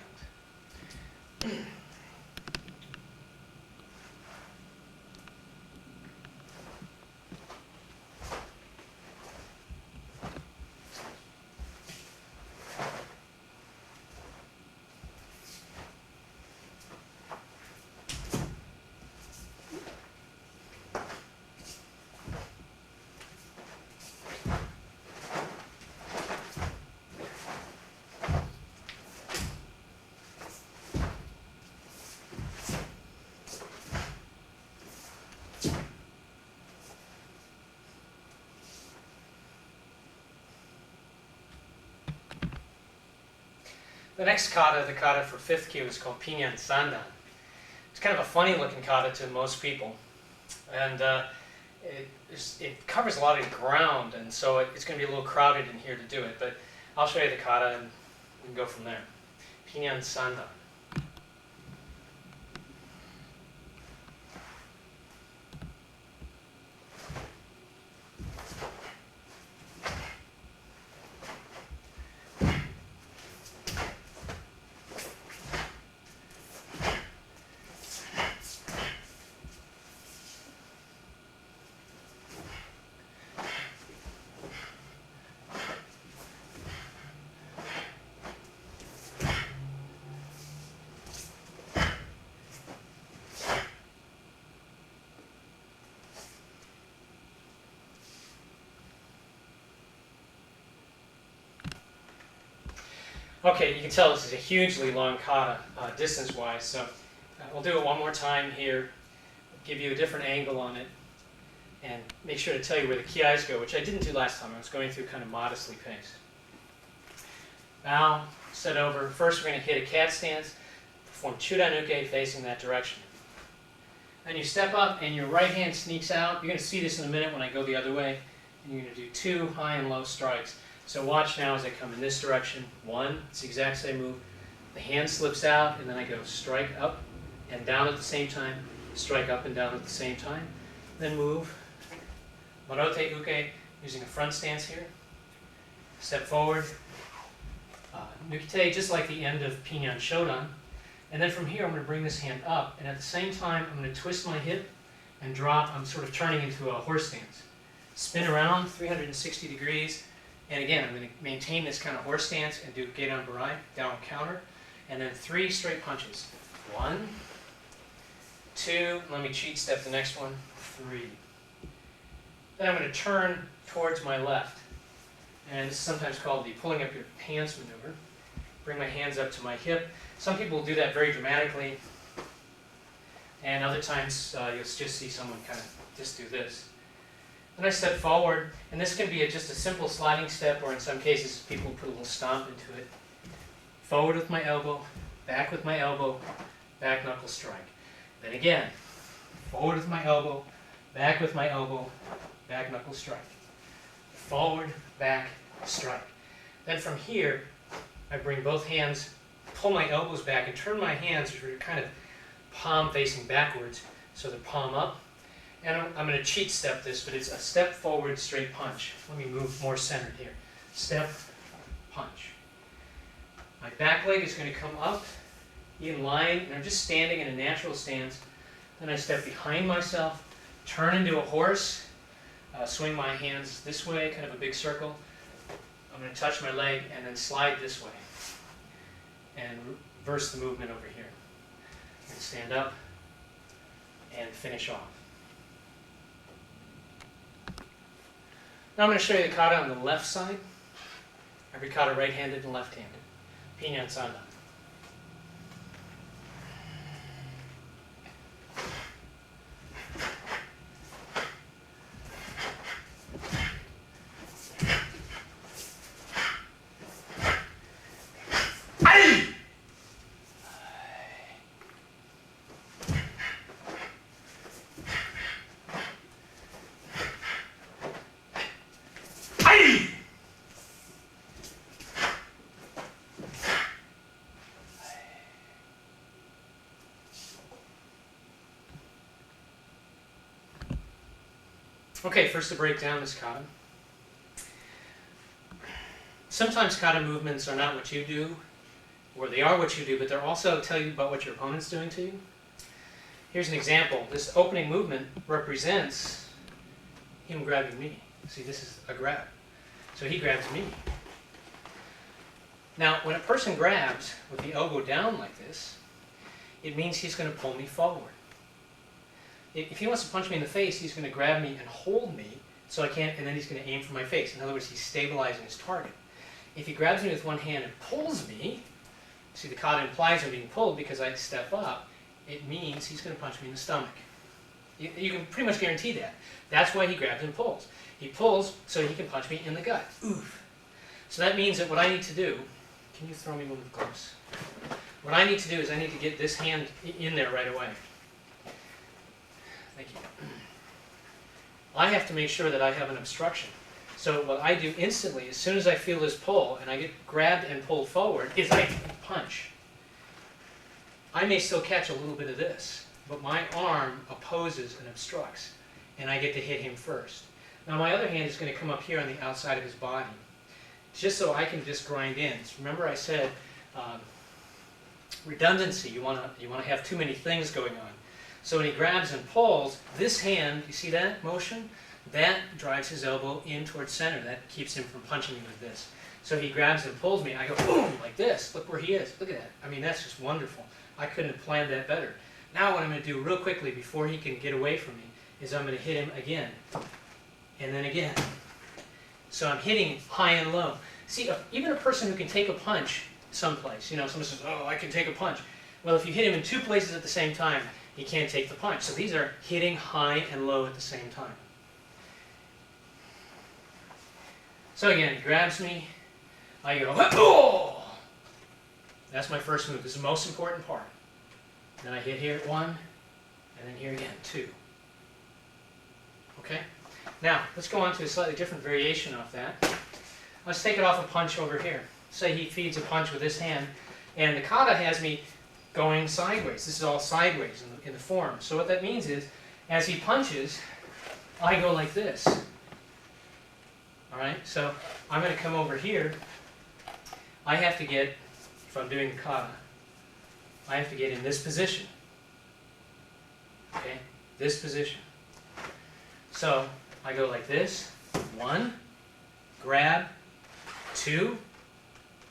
The next kata, the kata for 5th kyu, is called Pinyan Sandan. It's kind of a funny looking kata to most people. And it covers a lot of ground, and so it's going to be a little crowded in here to do it. But I'll show you the kata and we can go from there. Pinyan Sandan. Okay, you can tell this is a hugely long kata distance-wise, so we'll do it one more time here, give you a different angle on it, and make sure to tell you where the kiais go, which I didn't do last time. I was going through kind of modestly paced. Bow, set over. First we're going to hit a cat stance, perform chudanuke facing that direction. Then you step up and your right hand sneaks out. You're going to see this in a minute when I go the other way. And you're going to do 2 high and low strikes. So watch now as I come in this direction. 1, it's the exact same move. The hand slips out and then I go strike up and down at the same time, strike up and down at the same time. Then move. Marote uke, using a front stance here. Step forward. Nukite, just like the end of Pinyan Shodan. And then from here I'm going to bring this hand up, and at the same time I'm going to twist my hip and drop. I'm sort of turning into a horse stance. Spin around 360 degrees, and again I'm going to maintain this kind of horse stance and do Gedan Barai, down counter, and then 3 straight punches. 1, 2, let me cheat step the next one, 3. Then I'm going to turn towards my left, and this is sometimes called the pulling up your pants maneuver. Bring my hands up to my hip. Some people will do that very dramatically, and other times you'll just see someone kind of just do this. Then I step forward, and this can be just a simple sliding step, or in some cases people put a little stomp into it. Forward with my elbow, back with my elbow, back knuckle strike. Then again, forward with my elbow, back with my elbow, back knuckle strike. Forward, back, strike. Then from here, I bring both hands, pull my elbows back, and turn my hands, which are kind of palm facing backwards, so the palm up. And I'm going to cheat step this, but it's a step forward, straight punch. Let me move more centered here. Step, punch. My back leg is going to come up in line, and I'm just standing in a natural stance. Then I step behind myself, turn into a horse, swing my hands this way, kind of a big circle. I'm going to touch my leg and then slide this way and reverse the movement over here. And stand up and finish off. Now I'm going to show you the kata on the left side. Every kata right-handed and left-handed. Pinyan Sanda. Okay, first to break down this kata. Sometimes kata movements are not what you do, or they are what you do, but they'll also tell you about what your opponent's doing to you. Here's an example. This opening movement represents him grabbing me. See, this is a grab. So he grabs me. Now, when a person grabs with the elbow down like this, it means he's going to pull me forward. If he wants to punch me in the face, he's going to grab me and hold me so I can't, and then he's going to aim for my face. In other words, he's stabilizing his target. If he grabs me with one hand and pulls me, see the kata implies I'm being pulled because I step up, it means he's going to punch me in the stomach. You can pretty much guarantee that. That's why he grabs and pulls. He pulls so he can punch me in the gut. Oof. So that means that what I need to do, can you throw me one of the gloves? What I need to do is I need to get this hand in there right away. Thank you. I have to make sure that I have an obstruction. So what I do instantly, as soon as I feel this pull and I get grabbed and pulled forward, is I punch. I may still catch a little bit of this, but my arm opposes and obstructs, and I get to hit him first. Now my other hand is going to come up here on the outside of his body, just so I can just grind in. So remember I said redundancy. You want to have too many things going on. So when he grabs and pulls, this hand, you see that motion? That drives his elbow in towards center. That keeps him from punching me with this. So he grabs and pulls me. I go boom, like this. Look where he is. Look at that. I mean, that's just wonderful. I couldn't have planned that better. Now what I'm going to do real quickly before he can get away from me is I'm going to hit him again. And then again. So I'm hitting high and low. See, even a person who can take a punch someplace. You know, someone says, oh, I can take a punch. Well, if you hit him in 2 places at the same time, he can't take the punch. So these are hitting high and low at the same time. So again, he grabs me. I go, oh! That's my first move. This is the most important part. Then I hit here 1, and then here again, 2. Okay? Now, let's go on to a slightly different variation of that. Let's take it off a punch over here. Say he feeds a punch with this hand, and the kata has me going sideways. This is all sideways in the form. So what that means is, as he punches, I go like this. All right? So I'm going to come over here. I have to get, if I'm doing the kata, I have to get in this position. Okay? This position. So I go like this. 1, grab, 2.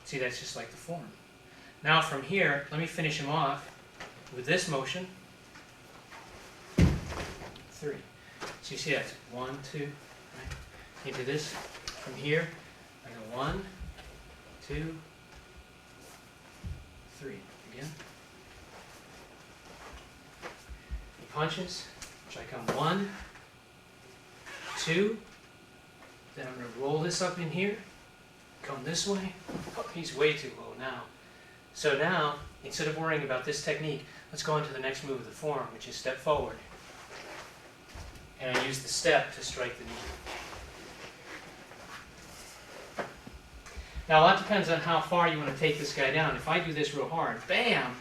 See, that's just like the form. Now from here, let me finish him off with this motion. 3. So you see that's 1, 2, right? Into this. From here, I go 1, 2, 3. Again. He punches, which I come 1, 2. Then I'm going to roll this up in here. Come this way. Oh, he's way too low now. So now, instead of worrying about this technique, let's go on to the next move of the form, which is step forward. And I use the step to strike the knee. Now, a lot depends on how far you want to take this guy down. If I do this real hard, bam,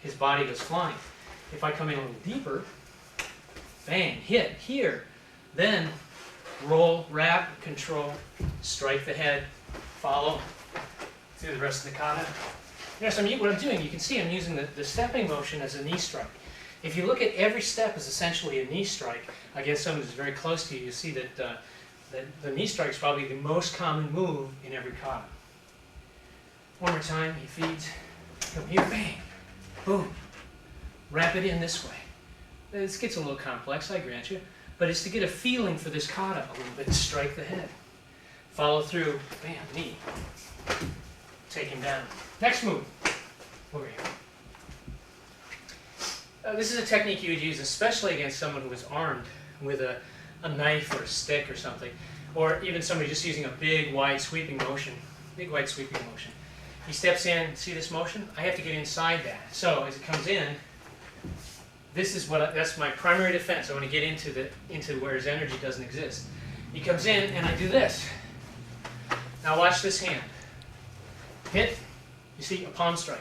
his body goes flying. If I come in a little deeper, bang, hit, here, then roll, wrap, control, strike the head, follow through the rest of the kata. Yes, what I'm doing, you can see I'm using the stepping motion as a knee strike. If you look at every step as essentially a knee strike against someone who's very close to you, you see that the knee strike is probably the most common move in every kata. One more time, he feeds, come here, bang, boom, wrap it in this way. This gets a little complex, I grant you, but it's to get a feeling for this kata a little bit, strike the head. Follow through, bam, knee. Take him down. Next move, over here. This is a technique you would use especially against someone who is armed with a knife or a stick or something, or even somebody just using a big, wide, sweeping motion. Big, wide, sweeping motion. He steps in, see this motion? I have to get inside that. So as it comes in, this is that's my primary defense. I want to get into where his energy doesn't exist. He comes in and I do this. Now watch this hand. Hit, you see, a palm strike.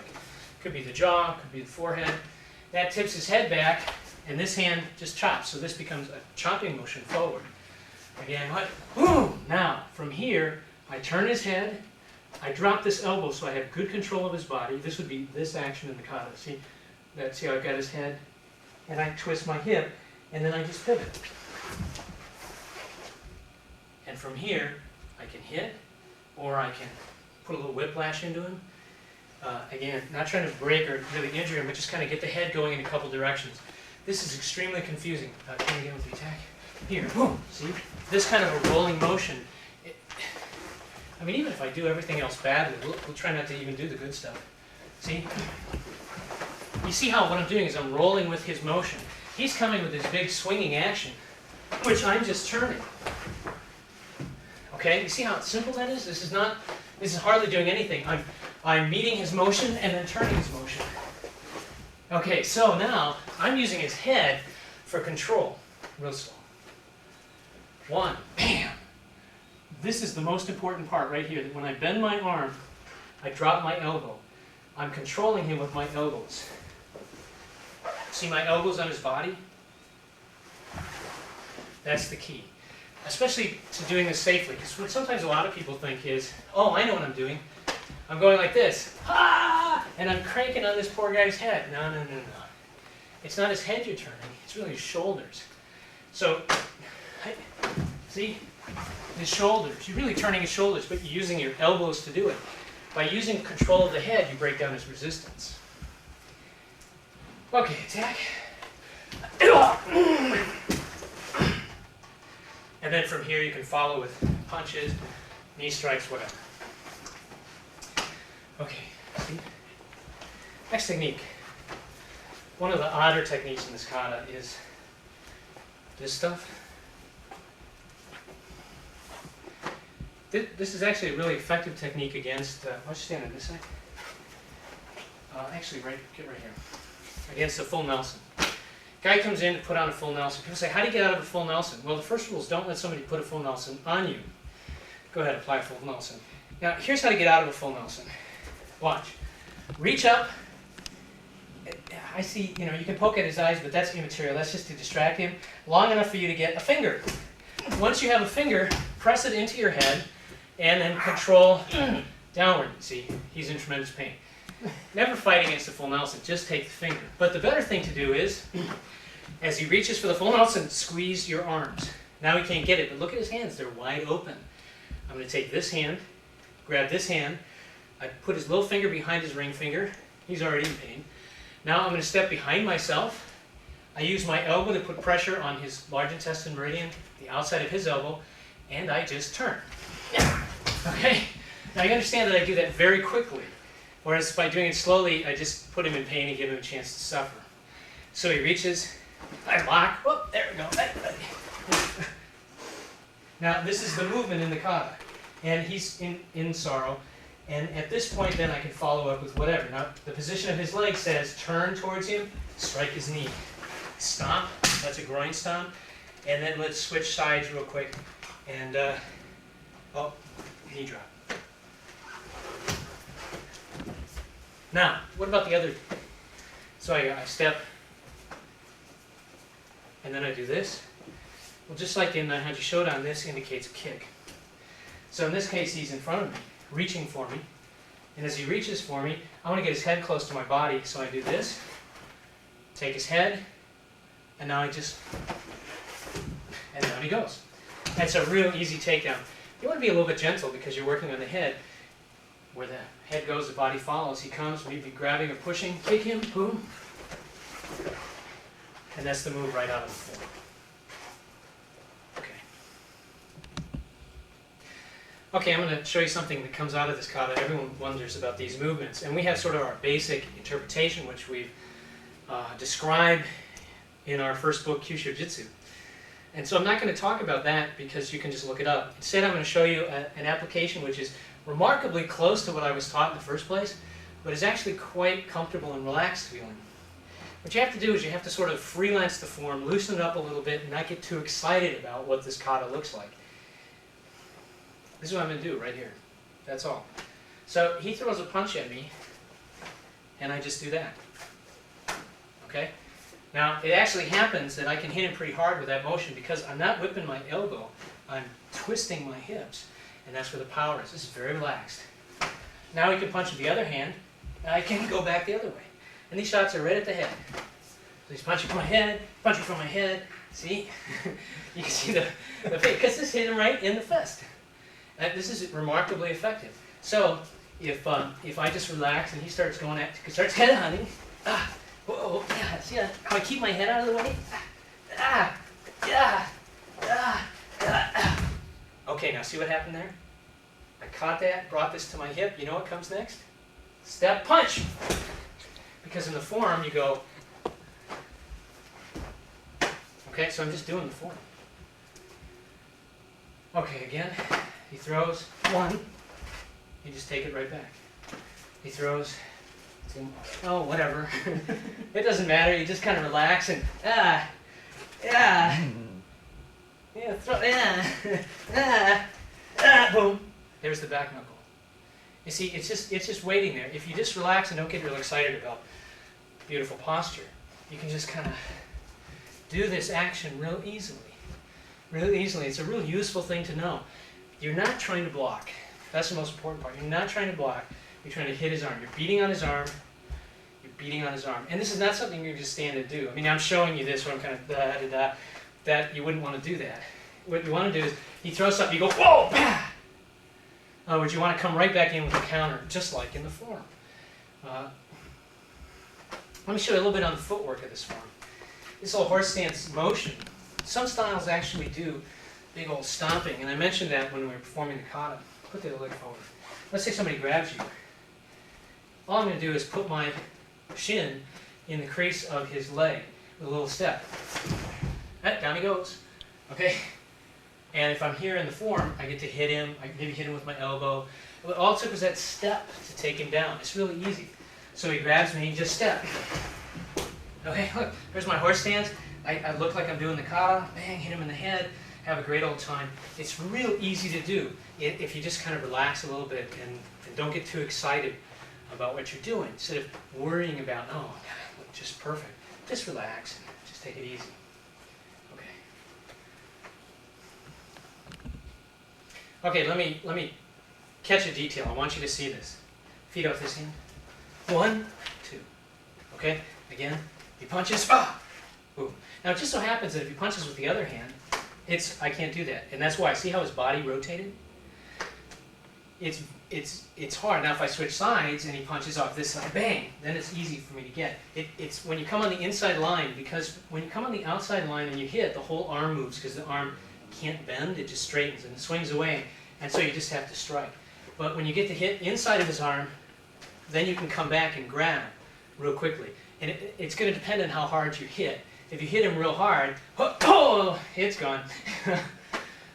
Could be the jaw, could be the forehead. That tips his head back, and this hand just chops. So this becomes a chopping motion forward. Again, what? Boom! Now, from here, I turn his head, I drop this elbow so I have good control of his body. This would be this action in the kata. See how I've got his head? And I twist my hip, and then I just pivot. And from here, I can hit, or I can put a little whiplash into him. Again, not trying to break or really injure him, but just kind of get the head going in a couple directions. This is extremely confusing. Can I get with the attack? Here, boom, see? This kind of a rolling motion. I mean, even if I do everything else badly, we'll try not to even do the good stuff. See? You see how what I'm doing is I'm rolling with his motion. He's coming with this big swinging action, which I'm just turning. Okay, you see how simple that is? This is hardly doing anything. I'm meeting his motion and then turning his motion. Okay, so now I'm using his head for control. Real slow. 1, bam. This is the most important part right here, that when I bend my arm, I drop my elbow. I'm controlling him with my elbows. See my elbows on his body? That's the key. Especially to doing this safely, because what sometimes a lot of people think is, oh, I know what I'm doing. I'm going like this, ah, and I'm cranking on this poor guy's head. No, no, no, no. It's not his head you're turning, it's really his shoulders. So, see, his shoulders. You're really turning his shoulders, but you're using your elbows to do it. By using control of the head, you break down his resistance. Okay, attack. And then from here you can follow with punches, knee strikes, whatever. Okay, see? Next technique. One of the odder techniques in this kata is this stuff. This is actually a really effective technique against, why don't you stand on this side? Actually, get right here. Against a full Nelson. Guy comes in to put on a full Nelson. People say, how do you get out of a full Nelson? Well, the first rule is don't let somebody put a full Nelson on you. Go ahead, apply a full Nelson. Now, here's how to get out of a full Nelson. Watch. Reach up. I see, you can poke at his eyes, but that's immaterial. That's just to distract him. Long enough for you to get a finger. Once you have a finger, press it into your head, and then control downward. See, he's in tremendous pain. Never fight against a full Nelson, just take the finger. But the better thing to do is, as he reaches for the full Nelson, squeeze your arms. Now he can't get it, but look at his hands, they're wide open. I'm going to take this hand, grab this hand, I put his little finger behind his ring finger, he's already in pain. Now I'm going to step behind myself, I use my elbow to put pressure on his large intestine meridian, the outside of his elbow, and I just turn. Okay? Now you understand that I do that very quickly. Whereas by doing it slowly, I just put him in pain and give him a chance to suffer. So he reaches, I lock, whoop, there we go. Now this is the movement in the kata. And he's in sorrow. And at this point then I can follow up with whatever. Now the position of his leg says turn towards him, strike his knee. Stomp, that's a groin stomp. And then let's switch sides real quick. And, knee drop. Now, what about the other? So I step, and then I do this. Well, just like in Haji Shodan, this indicates a kick. So in this case, he's in front of me, reaching for me. And as he reaches for me, I want to get his head close to my body, so I do this. Take his head, and now and down he goes. That's a real easy takedown. You want to be a little bit gentle because you're working on the head. Where the head goes, the body follows. He comes, maybe grabbing or pushing, kick him, boom. And that's the move right out of the form. Okay, I'm going to show you something that comes out of this kata. Everyone wonders about these movements. And we have sort of our basic interpretation, which we've described in our first book, Kyushojitsu. And so I'm not going to talk about that because you can just look it up. Instead, I'm going to show you an application which is remarkably close to what I was taught in the first place, but is actually quite comfortable and relaxed feeling. What you have to do is you have to sort of freelance the form, loosen it up a little bit, and not get too excited about what this kata looks like. This is what I'm going to do right here. That's all. So he throws a punch at me, and I just do that. Okay? Now, it actually happens that I can hit him pretty hard with that motion because I'm not whipping my elbow, I'm twisting my hips, and that's where the power is. This is very relaxed. Now he can punch with the other hand, and I can go back the other way. And these shots are right at the head. So he's punching from my head, punching from my head. See? You can see the face, because this hit him right in the fist. And this is remarkably effective. So, if I just relax and he starts starts head hunting, whoa, yeah, see how I keep my head out of the way? Okay, now see what happened there? I caught that, brought this to my hip. You know what comes next? Step punch. Because in the form you go. Okay, so I'm just doing the form. Okay, again, he throws one. You just take it right back. He throws. Oh, whatever. It doesn't matter. You just kind of relax and boom. There's the back knuckle. You see, it's just waiting there. If you just relax and don't get real excited about beautiful posture, you can just kind of do this action real easily. Real easily. It's a real useful thing to know. You're not trying to block. That's the most important part. You're not trying to block. You're trying to hit his arm. You're beating on his arm. You're beating on his arm. And this is not something you just stand and do. I mean, I'm showing you this where I'm kind of that you wouldn't want to do that. What you want to do is, he throws something, you go, whoa, bah! In other words, you want to come right back in with a counter, just like in the form. Let me show you a little bit on the footwork of this form. This whole horse stance motion, some styles actually do big old stomping, and I mentioned that when we were performing the kata. Put the other leg forward. Let's say somebody grabs you. all I'm going to do is put my shin in the crease of his leg with a little step. Down he goes. Okay? And if I'm here in the form, I get to hit him. I maybe hit him with my elbow. All it took was that step to take him down. It's really easy. So he grabs me and just step. Okay, look, there's my horse stance. I look like I'm doing the kata. Bang, hit him in the head. Have a great old time. It's real easy to do if you just kind of relax a little bit and don't get too excited about what you're doing. Instead of worrying about, oh, God, look just perfect. Just relax. Just take it easy. Okay, let me catch a detail. I want you to see this. Feet off this hand. 1, 2. Okay, again, he punches. Ah! Ooh. Now it just so happens that if he punches with the other hand, I can't do that. And that's why, see how his body rotated? It's hard. Now if I switch sides and he punches off this side, bang, then it's easy for me to get. It's when you come on the inside line, because when you come on the outside line and you hit, the whole arm moves because the arm can't bend, it just straightens and it swings away, and so you just have to strike. But when you get to hit inside of his arm, then you can come back and grab real quickly. And it's going to depend on how hard you hit. If you hit him real hard, oh, it's gone.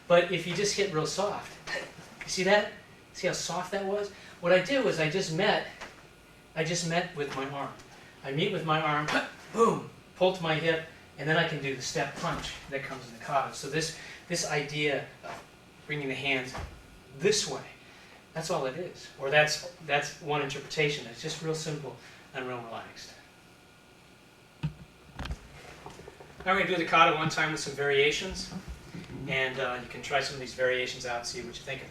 But if you just hit real soft, you see that? See how soft that was? What I did was I just met with my arm. I meet with my arm, boom, pull to my hip, and then I can do the step punch that comes in the kata. So this idea of bringing the hands this way, that's all it is. Or that's one interpretation. It's just real simple and real relaxed. Now we're going to do the kata one time with some variations, and you can try some of these variations out and see what you think of them.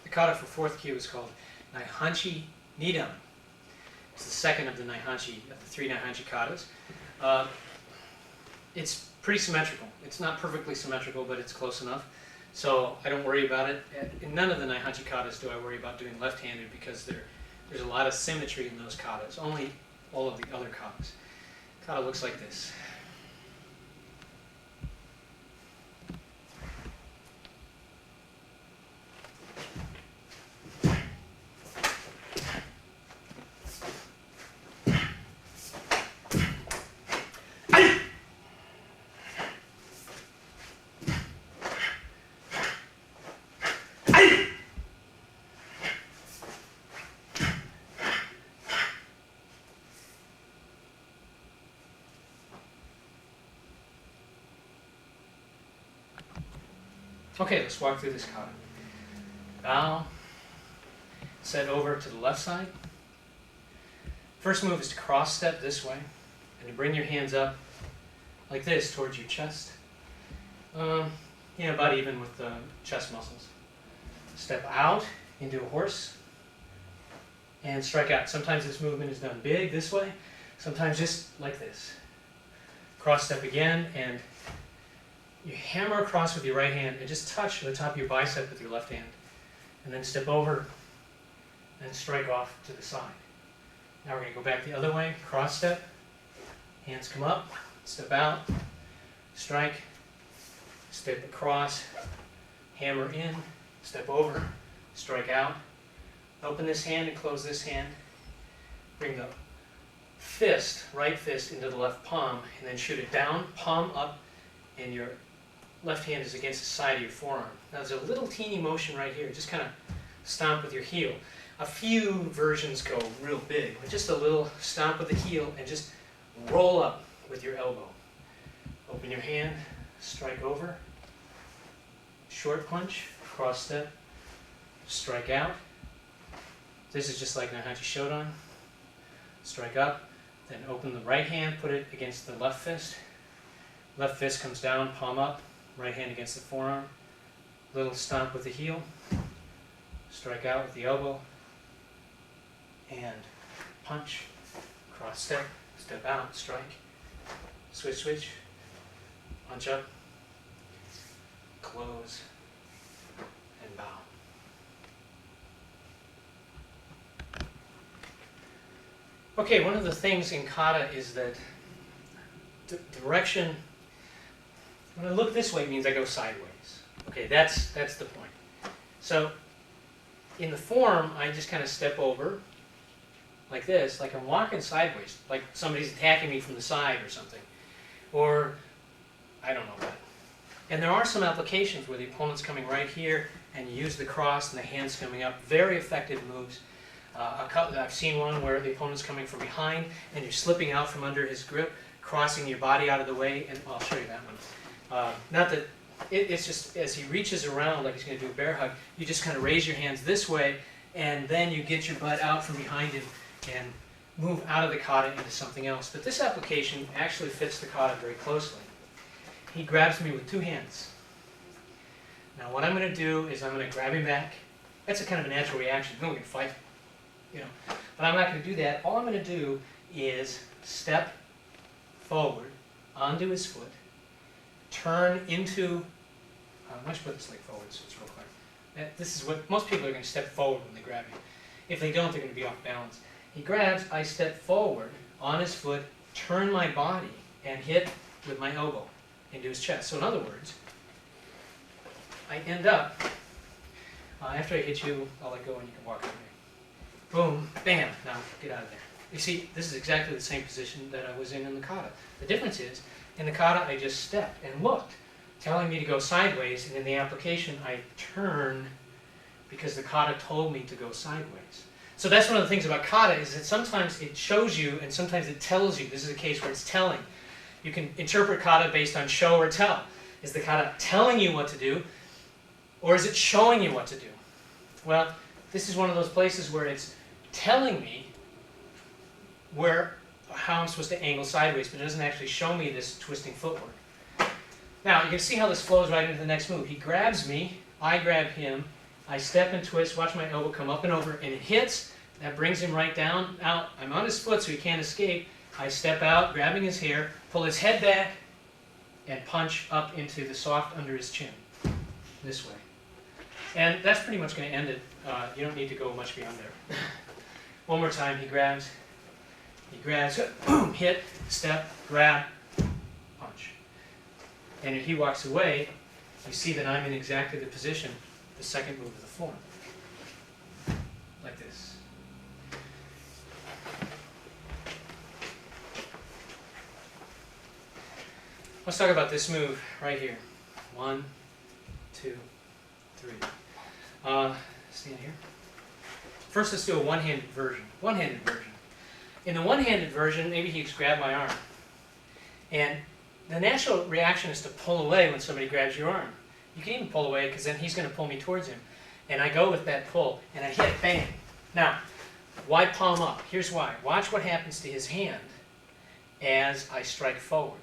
The kata for fourth kyu is called Naihanchi Nidan. It's the second of the Naihanchi, of the 3 Naihanchi katas. It's pretty symmetrical. It's not perfectly symmetrical, but it's close enough. So I don't worry about it. In none of the Naihanchi katas do I worry about doing left-handed because there's a lot of symmetry in those katas. Only all of the other katas. Kata looks like this. Okay, let's walk through this kata. Bow, set over to the left side. First move is to cross step this way, and to bring your hands up like this towards your chest. About even with the chest muscles. Step out into a horse, and strike out. Sometimes this movement is done big this way, sometimes just like this. Cross step again, and you hammer across with your right hand and just touch the top of your bicep with your left hand. And then step over and strike off to the side. Now we're going to go back the other way, cross step, hands come up, step out, strike, step across, hammer in, step over, strike out, open this hand and close this hand, bring the fist, right fist into the left palm, and then shoot it down, palm up, and your left hand is against the side of your forearm. Now there's a little teeny motion right here. Just kind of stomp with your heel. A few versions go real big, but just a little stomp with the heel and just roll up with your elbow. Open your hand, strike over, short punch, cross step, strike out. This is just like Naihanchi Shodan. Strike up, then open the right hand, put it against the left fist. Left fist comes down, palm up, right hand against the forearm, Little stomp with the heel, strike out with the elbow, and punch, cross step, step out, strike, switch, switch, punch up, close, and bow. Okay, one of the things in kata is that direction, when I look this way, it means I go sideways. Okay, that's the point. So in the form, I just kind of step over like this, like I'm walking sideways, like somebody's attacking me from the side or something. Or I don't know what. And there are some applications where the opponent's coming right here and you use the cross and the hands coming up. Very effective moves. I've seen one where the opponent's coming from behind and you're slipping out from under his grip, crossing your body out of the way, and I'll show you that one. Not that, it's just as he reaches around like he's going to do a bear hug, you just kind of raise your hands this way and then you get your butt out from behind him and move out of the kata into something else. But this application actually fits the kata very closely. He grabs me with two hands. Now what I'm going to do is I'm going to grab him back. That's a kind of a natural reaction. No, we can fight. But I'm not going to do that. All I'm going to do is step forward onto his foot, turn into, I should put this leg forward so it's real clear. This is what, most people are going to step forward when they grab him. If they don't, they're going to be off balance. He grabs, I step forward on his foot, turn my body, and hit with my elbow into his chest. So in other words, I end up, after I hit you, I'll let go and you can walk away. Boom, bam, now get out of there. You see, this is exactly the same position that I was in the kata. The difference is, in the kata I just stepped and looked, telling me to go sideways, and in the application I turn because the kata told me to go sideways. So that's one of the things about kata, is that sometimes it shows you and sometimes it tells you. This is a case where it's telling. You can interpret kata based on show or tell. Is the kata telling you what to do, or is it showing you what to do? Well, this is one of those places where it's telling me how I'm supposed to angle sideways, but it doesn't actually show me this twisting footwork. Now, you can see how this flows right into the next move. He grabs me, I grab him, I step and twist, watch my elbow come up and over, and it hits. That brings him right down. Now, I'm on his foot so he can't escape. I step out, grabbing his hair, pull his head back, and punch up into the soft under his chin, this way. And that's pretty much going to end it. You don't need to go much beyond there. One more time, he grabs, boom, hit, step, grab, punch. And if he walks away, you see that I'm in exactly the position, the second move of the form. Like this. Let's talk about this move right here. 1, 2, 3. Stand here. First, let's do a one-handed version. One-handed version. In the one-handed version, maybe he's grabbed my arm. And the natural reaction is to pull away when somebody grabs your arm. You can even pull away because then he's going to pull me towards him. And I go with that pull, and I hit, bang. Now, why palm up? Here's why. Watch what happens to his hand as I strike forward.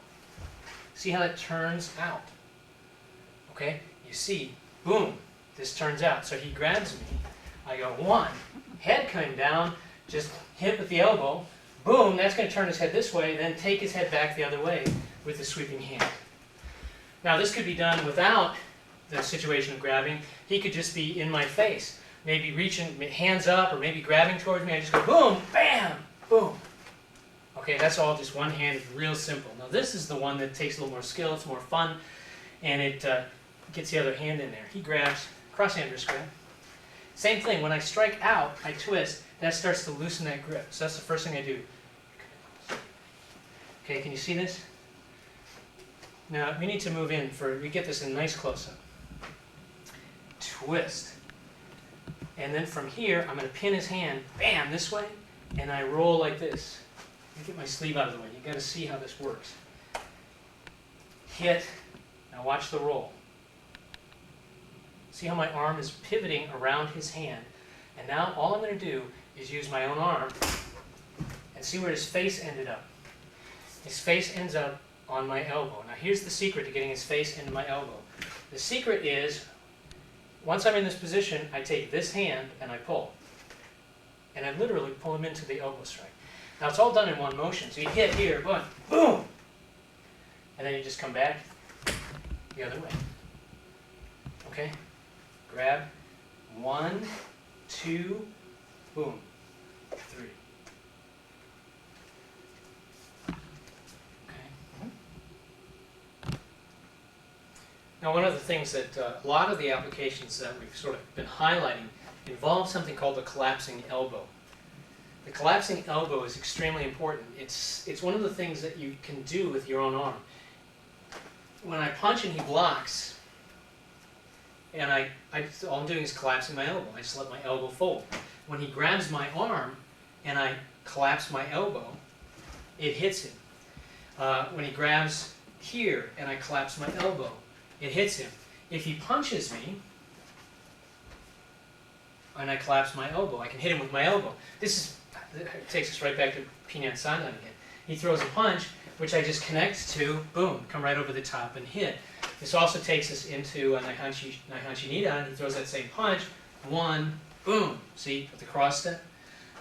See how it turns out? Okay? You see, boom, this turns out. So he grabs me. I go, 1, head coming down, just hit with the elbow. Boom, that's going to turn his head this way, then take his head back the other way with the sweeping hand. Now, this could be done without the situation of grabbing. He could just be in my face, maybe reaching hands up or maybe grabbing towards me. I just go boom, bam, boom. Okay, that's all just one-handed, real simple. Now, this is the one that takes a little more skill, it's more fun, and it gets the other hand in there. He grabs, cross-hand wrist grab. Same thing, when I strike out, I twist, that starts to loosen that grip. So that's the first thing I do. Okay, can you see this? Now, we need to move in we get this in nice close-up. Twist. And then from here, I'm going to pin his hand, bam, this way, and I roll like this. Let me get my sleeve out of the way. You've got to see how this works. Hit. Now watch the roll. See how my arm is pivoting around his hand. And now all I'm going to do is use my own arm and see where his face ended up. His face ends up on my elbow. Now here's the secret to getting his face into my elbow. The secret is once I'm in this position, I take this hand and I pull. And I literally pull him into the elbow strike. Now it's all done in one motion. So you hit here, boom, boom. And then you just come back the other way. Okay? Grab, 1, 2, boom, 3. Now, one of the things that a lot of the applications that we've sort of been highlighting involve something called the collapsing elbow. The collapsing elbow is extremely important. It's one of the things that you can do with your own arm. When I punch and he blocks, and all I'm doing is collapsing my elbow. I just let my elbow fold. When he grabs my arm and I collapse my elbow, it hits him. When he grabs here and I collapse my elbow, it hits him. If he punches me, and I collapse my elbow, I can hit him with my elbow. This takes us right back to Pinyan Sandan again. He throws a punch, which I just connect to, boom, come right over the top and hit. This also takes us into a Naihanchi Nidan. He throws that same punch, 1, boom, see, with the cross step.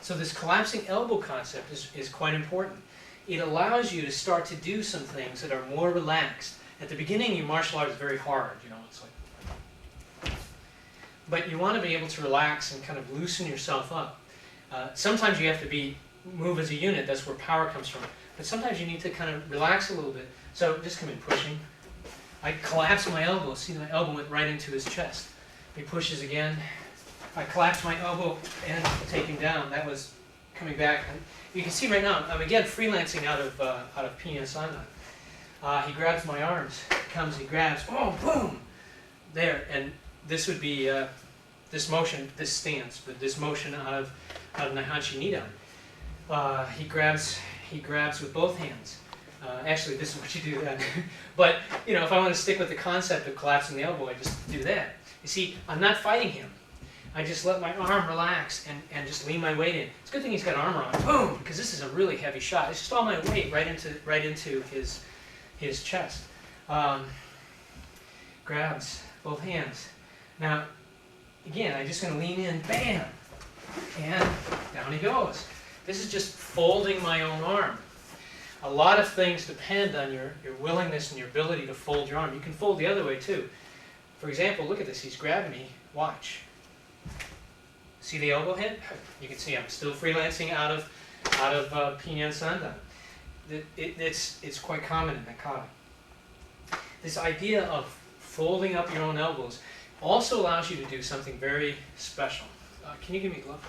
So this collapsing elbow concept is quite important. It allows you to start to do some things that are more relaxed. At the beginning, your martial art is very hard, it's like. But you want to be able to relax and kind of loosen yourself up. Sometimes you have to move as a unit, that's where power comes from. But sometimes you need to kind of relax a little bit. So just come in pushing. I collapse my elbow, see my elbow went right into his chest. He pushes again. I collapse my elbow and take him down. That was coming back. And you can see right now, I'm again freelancing out of Pinyan Sandan. He grabs my arms, he grabs, oh, boom, there, and this would be this motion, this stance, but this motion out of Naihanchi Nidan. He grabs with both hands. Actually, this is what you do then. But if I want to stick with the concept of collapsing the elbow, I just do that. You see, I'm not fighting him. I just let my arm relax and just lean my weight in. It's a good thing he's got armor on, boom, because this is a really heavy shot. It's just all my weight right into his chest. Grabs both hands. Now, again, I'm just going to lean in, bam, and down he goes. This is just folding my own arm. A lot of things depend on your willingness and your ability to fold your arm. You can fold the other way too. For example, look at this. He's grabbing me. Watch. See the elbow hit? You can see I'm still freelancing out of Pinyan Sandan. It's quite common in Nakata. This idea of folding up your own elbows also allows you to do something very special. Can you give me a glove?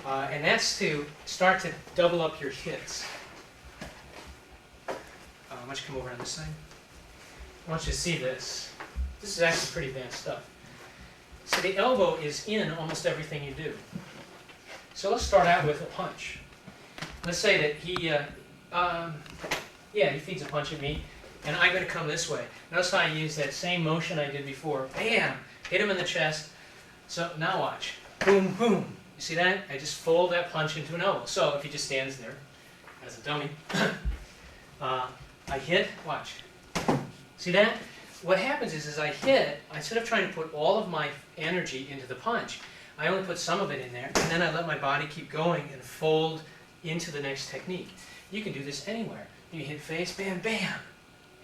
And that's to start to double up your hits. Why don't you come over on this side? I want you to see this. This is actually pretty advanced stuff. So the elbow is in almost everything you do. So let's start out with a punch. Let's say that he feeds a punch at me, and I'm going to come this way. Notice how I use that same motion I did before. Bam! Hit him in the chest. So now watch. Boom, boom. You see that? I just fold that punch into an elbow. So if he just stands there as a dummy, I hit, watch. See that? What happens is I hit, instead of trying to put all of my energy into the punch, I only put some of it in there, and then I let my body keep going and fold into the next technique. You can do this anywhere. You hit face, bam, bam,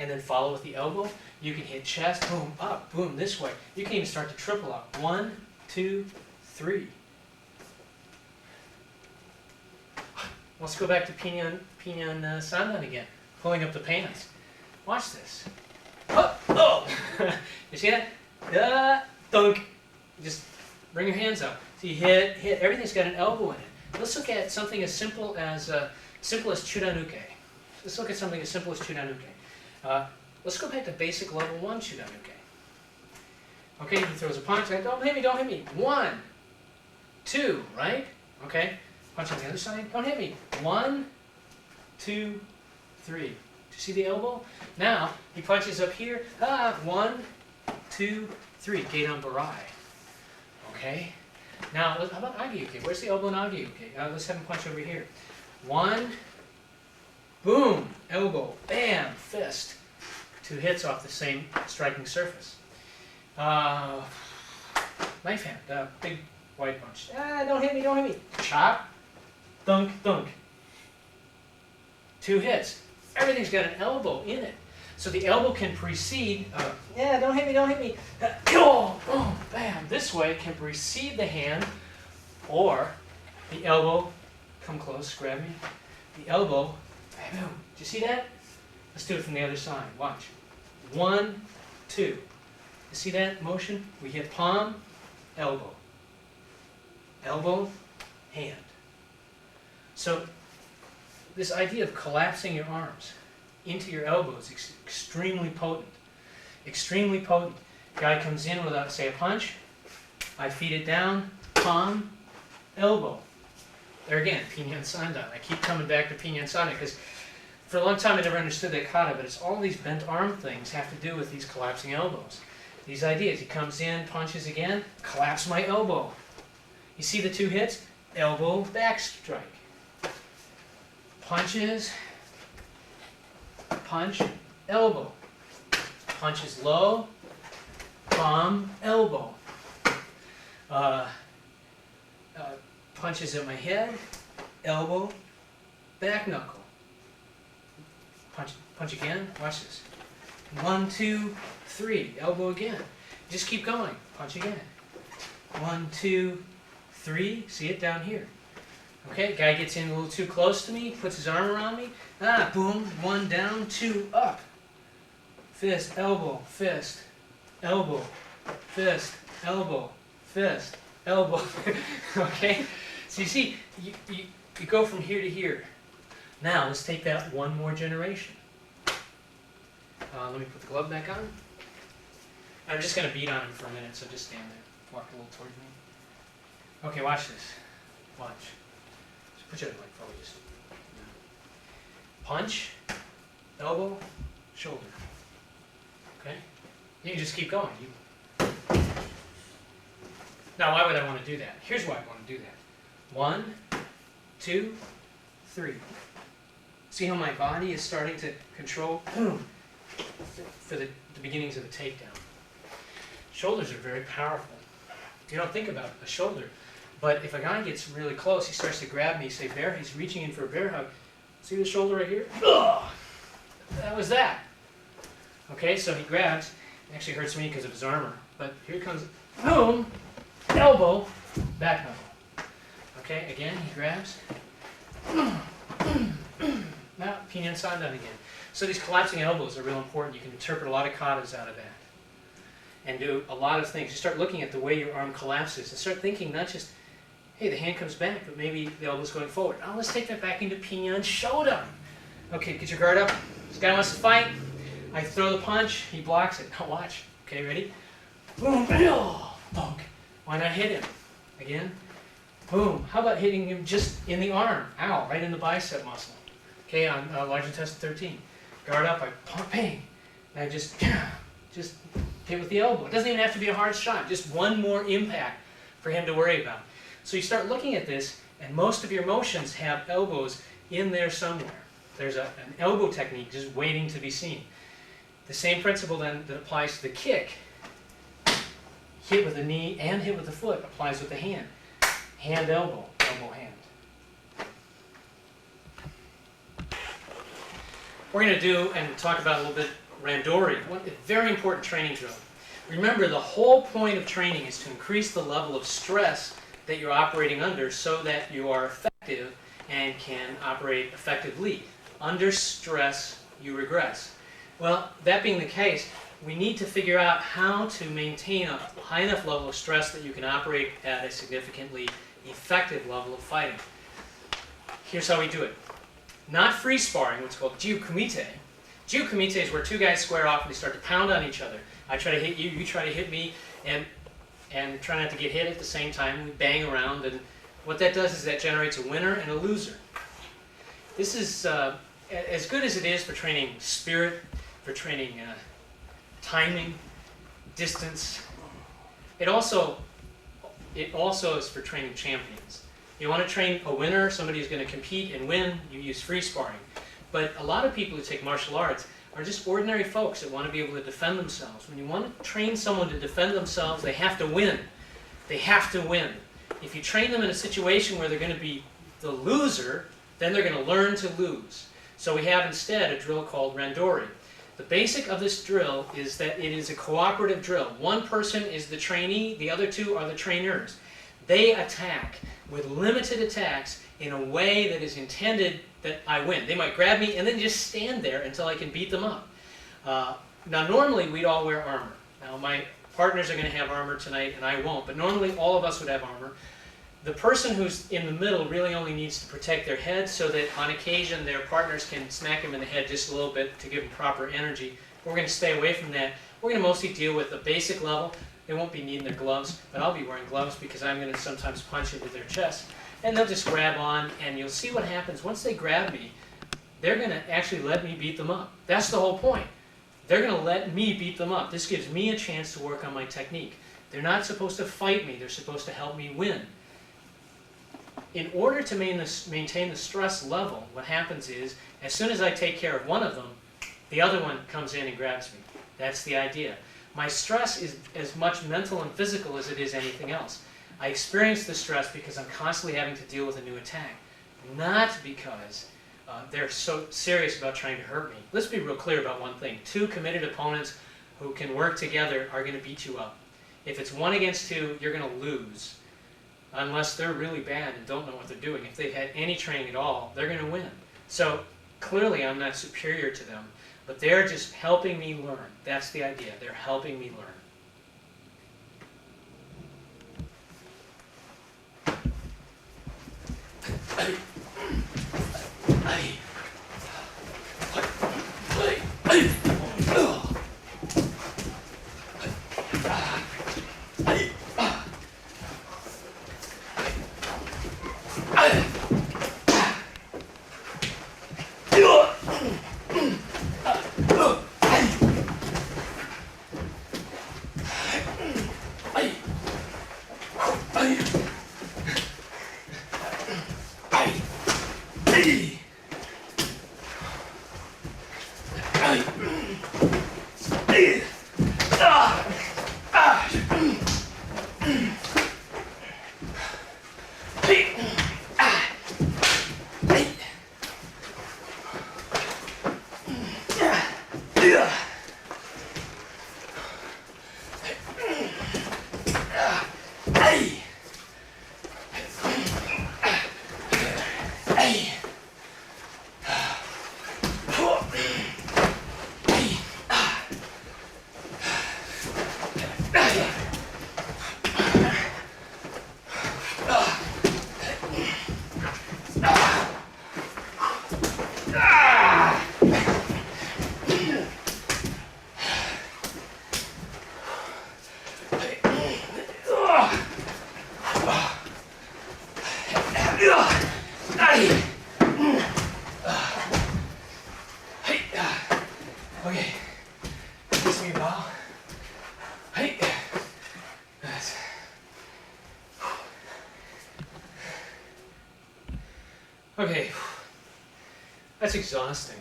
and then follow with the elbow. You can hit chest, boom, up, boom, this way. You can even start to triple up. 1, 2, 3. Let's go back to Pinyan Sandan again, pulling up the pants. Watch this. Oh, oh. You see that? Dunk. Just bring your hands up. So you hit. Everything's got an elbow in it. Let's look at something as simple as Churanuke. Let's look at something as simple as Churanuke. Let's go back to basic level 1 Churanuke. Okay, he throws a punch. Don't hit me. 1, 2, right? Okay. Punch on the other side. Don't hit me. 1, 2, 3. Do you see the elbow? Now, he punches up here. 1, 2, 3. Geidan Barai. Okay? Now, how about Agiyuke? Where's the elbow in Agiyuke? Let's have him punch over here. 1, boom, elbow, bam, fist. 2 hits off the same striking surface. knife hand, big wide punch. Don't hit me, don't hit me. Chop, thunk, thunk. 2 hits. Everything's got an elbow in it. So the elbow can precede, don't hit me, don't hit me. Boom, bam. This way can precede the hand, or the elbow, come close, grab me. The elbow, bam, boom. Do you see that? Let's do it from the other side. Watch. 1, 2. You see that motion? We hit palm, elbow. Elbow, hand. So this idea of collapsing your arms into your elbows is extremely potent. Extremely potent. Guy comes in with, say, a punch. I feed it down, palm, elbow. There again, Pinyan Sandan. I keep coming back to Pinyan Sandan because for a long time I never understood that kata, but it's all these bent arm things have to do with these collapsing elbows. These ideas. He comes in, punches again, collapse my elbow. You see the 2 hits? Elbow, back strike. Punches, punch, elbow. Punches low, palm, elbow. Punches at my head, elbow, back knuckle. Punch again, watch this. 1, 2, 3, elbow again. Just keep going, punch again. 1, 2, 3, see it down here. Okay, guy gets in a little too close to me, puts his arm around me. Boom, 1 down, 2 up. Fist, elbow, fist, elbow, fist, elbow, fist, elbow. Okay, so you see, you go from here to here. Now let's take that one more generation. Let me put the glove back on. I'm just going to beat on him for a minute, so just stand there. Walk a little towards me. Okay, watch this. Watch. Just put your leg forward. Just. Punch, elbow, shoulder. Okay? You can just keep going. Now, why would I want to do that? Here's why I want to do that. 1, 2, 3. See how my body is starting to control? Boom. For the beginnings of the takedown. Shoulders are very powerful. You don't think about a shoulder, but if a guy gets really close, he starts to grab me, say bear, he's reaching in for a bear hug. See the shoulder right here? Ugh! That was that. Okay, so he grabs. It actually hurts me because of his armor, but here comes, boom, elbow, back knuckle. Okay, again, he grabs. Now, Pinyan Sandan again. So these collapsing elbows are real important. You can interpret a lot of katas out of that and do a lot of things. You start looking at the way your arm collapses and start thinking not just, hey, the hand comes back, but maybe the elbow's going forward. Now let's take that back into Pinyan Shoda. Okay, get your guard up. This guy wants to fight. I throw the punch. He blocks it. Now watch. Okay, ready? Boom, bonk. Why not hit him? Again. Boom. How about hitting him just in the arm? Ow, right in the bicep muscle. Okay, on large intestine 13. Guard up, I pump, bang. And I just hit with the elbow. It doesn't even have to be a hard shot. Just one more impact for him to worry about. So you start looking at this, and most of your motions have elbows in there somewhere. There's an elbow technique just waiting to be seen. The same principle then that applies to the kick, hit with the knee and hit with the foot, applies with the hand. Hand, elbow, elbow, hand. We're going to do and talk about a little bit randori, a very important training drill. Remember, the whole point of training is to increase the level of stress that you're operating under so that you are effective and can operate effectively. Under stress, you regress. Well, that being the case, we need to figure out how to maintain a high enough level of stress that you can operate at a significantly effective level of fighting. Here's how we do it. Not free sparring, what's called jiu-kumite. Jiu-kumite is where 2 guys square off and they start to pound on each other. I try to hit you, you try to hit me, and try not to get hit at the same time. We bang around, and what that does is that generates a winner and a loser. This is as good as it is for training spirit, for training timing, distance. It also is for training champions. You want to train a winner, somebody who's going to compete and win, you use free sparring. But a lot of people who take martial arts are just ordinary folks that want to be able to defend themselves. When you want to train someone to defend themselves, they have to win. They have to win. If you train them in a situation where they're going to be the loser, then they're going to learn to lose. So we have instead a drill called randori. The basic of this drill is that it is a cooperative drill. One person is the trainee, the other two are the trainers. They attack with limited attacks in a way that is intended that I win. They might grab me and then just stand there until I can beat them up. Now normally we'd all wear armor. Now my partners are going to have armor tonight and I won't, but normally all of us would have armor. The person who's in the middle really only needs to protect their head so that on occasion their partners can smack them in the head just a little bit to give them proper energy. We're going to stay away from that. We're going to mostly deal with the basic level. They won't be needing their gloves, but I'll be wearing gloves because I'm going to sometimes punch into their chest. And they'll just grab on, and you'll see what happens. Once they grab me, they're going to actually let me beat them up. That's the whole point. They're going to let me beat them up. This gives me a chance to work on my technique. They're not supposed to fight me. They're supposed to help me win. In order to maintain the stress level, what happens is, as soon as I take care of one of them, the other one comes in and grabs me. That's the idea. My stress is as much mental and physical as it is anything else. I experience the stress because I'm constantly having to deal with a new attack, not because they're so serious about trying to hurt me. Let's be real clear about one thing. Two committed opponents who can work together are going to beat you up. If it's 1 against 2, you're going to lose. Unless they're really bad and don't know what they're doing. If they've had any training at all, they're going to win. So clearly I'm not superior to them, but they're just helping me learn. That's the idea. They're helping me learn. Okay, kiss me a bow. Hey. Okay, that's exhausting.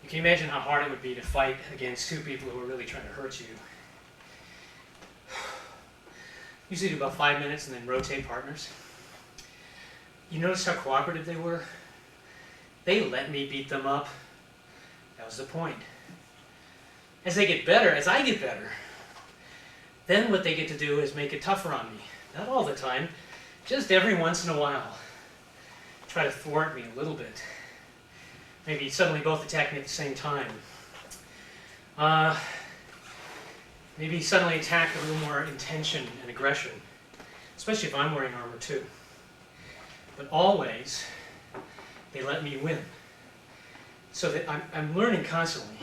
You can imagine how hard it would be to fight against two people who are really trying to hurt you. Usually do about 5 minutes and then rotate partners. You notice how cooperative they were? They let me beat them up. That was the point. As they get better, as I get better, then what they get to do is make it tougher on me. Not all the time, just every once in a while. Try to thwart me a little bit. Maybe suddenly both attack me at the same time. Maybe suddenly attack with a little more intention and aggression, especially if I'm wearing armor too. But always, they let me win. So that I'm learning constantly.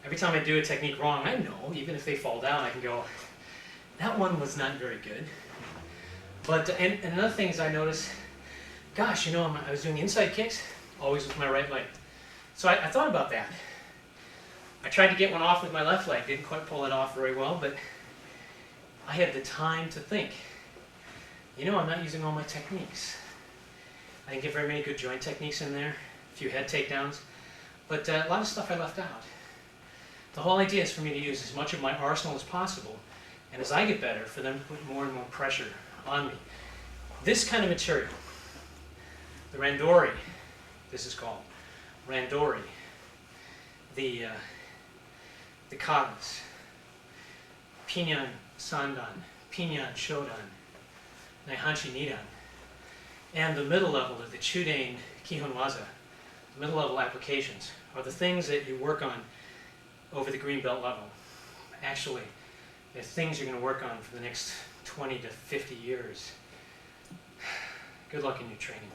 Every time I do a technique wrong, I know, even if they fall down, I can go, that one was not very good. But, and another thing is I notice, gosh, you know, I was doing inside kicks, always with my right leg. So I thought about that. I tried to get one off with my left leg, didn't quite pull it off very well, but I had the time to think. You know, I'm not using all my techniques. I didn't get very many good joint techniques in there, a few head takedowns, but a lot of stuff I left out. The whole idea is for me to use as much of my arsenal as possible And as I get better, for them to put more and more pressure on me. This kind of material, the randori, this is called randori, the katas, pinyan sandan, pinyan shodan, naihanshi nidan, and the middle level of the chudain kihon waza, the middle level applications, are the things that you work on over the green belt level. Actually, they're things you're going to work on for the next 20 to 50 years. Good luck in your training.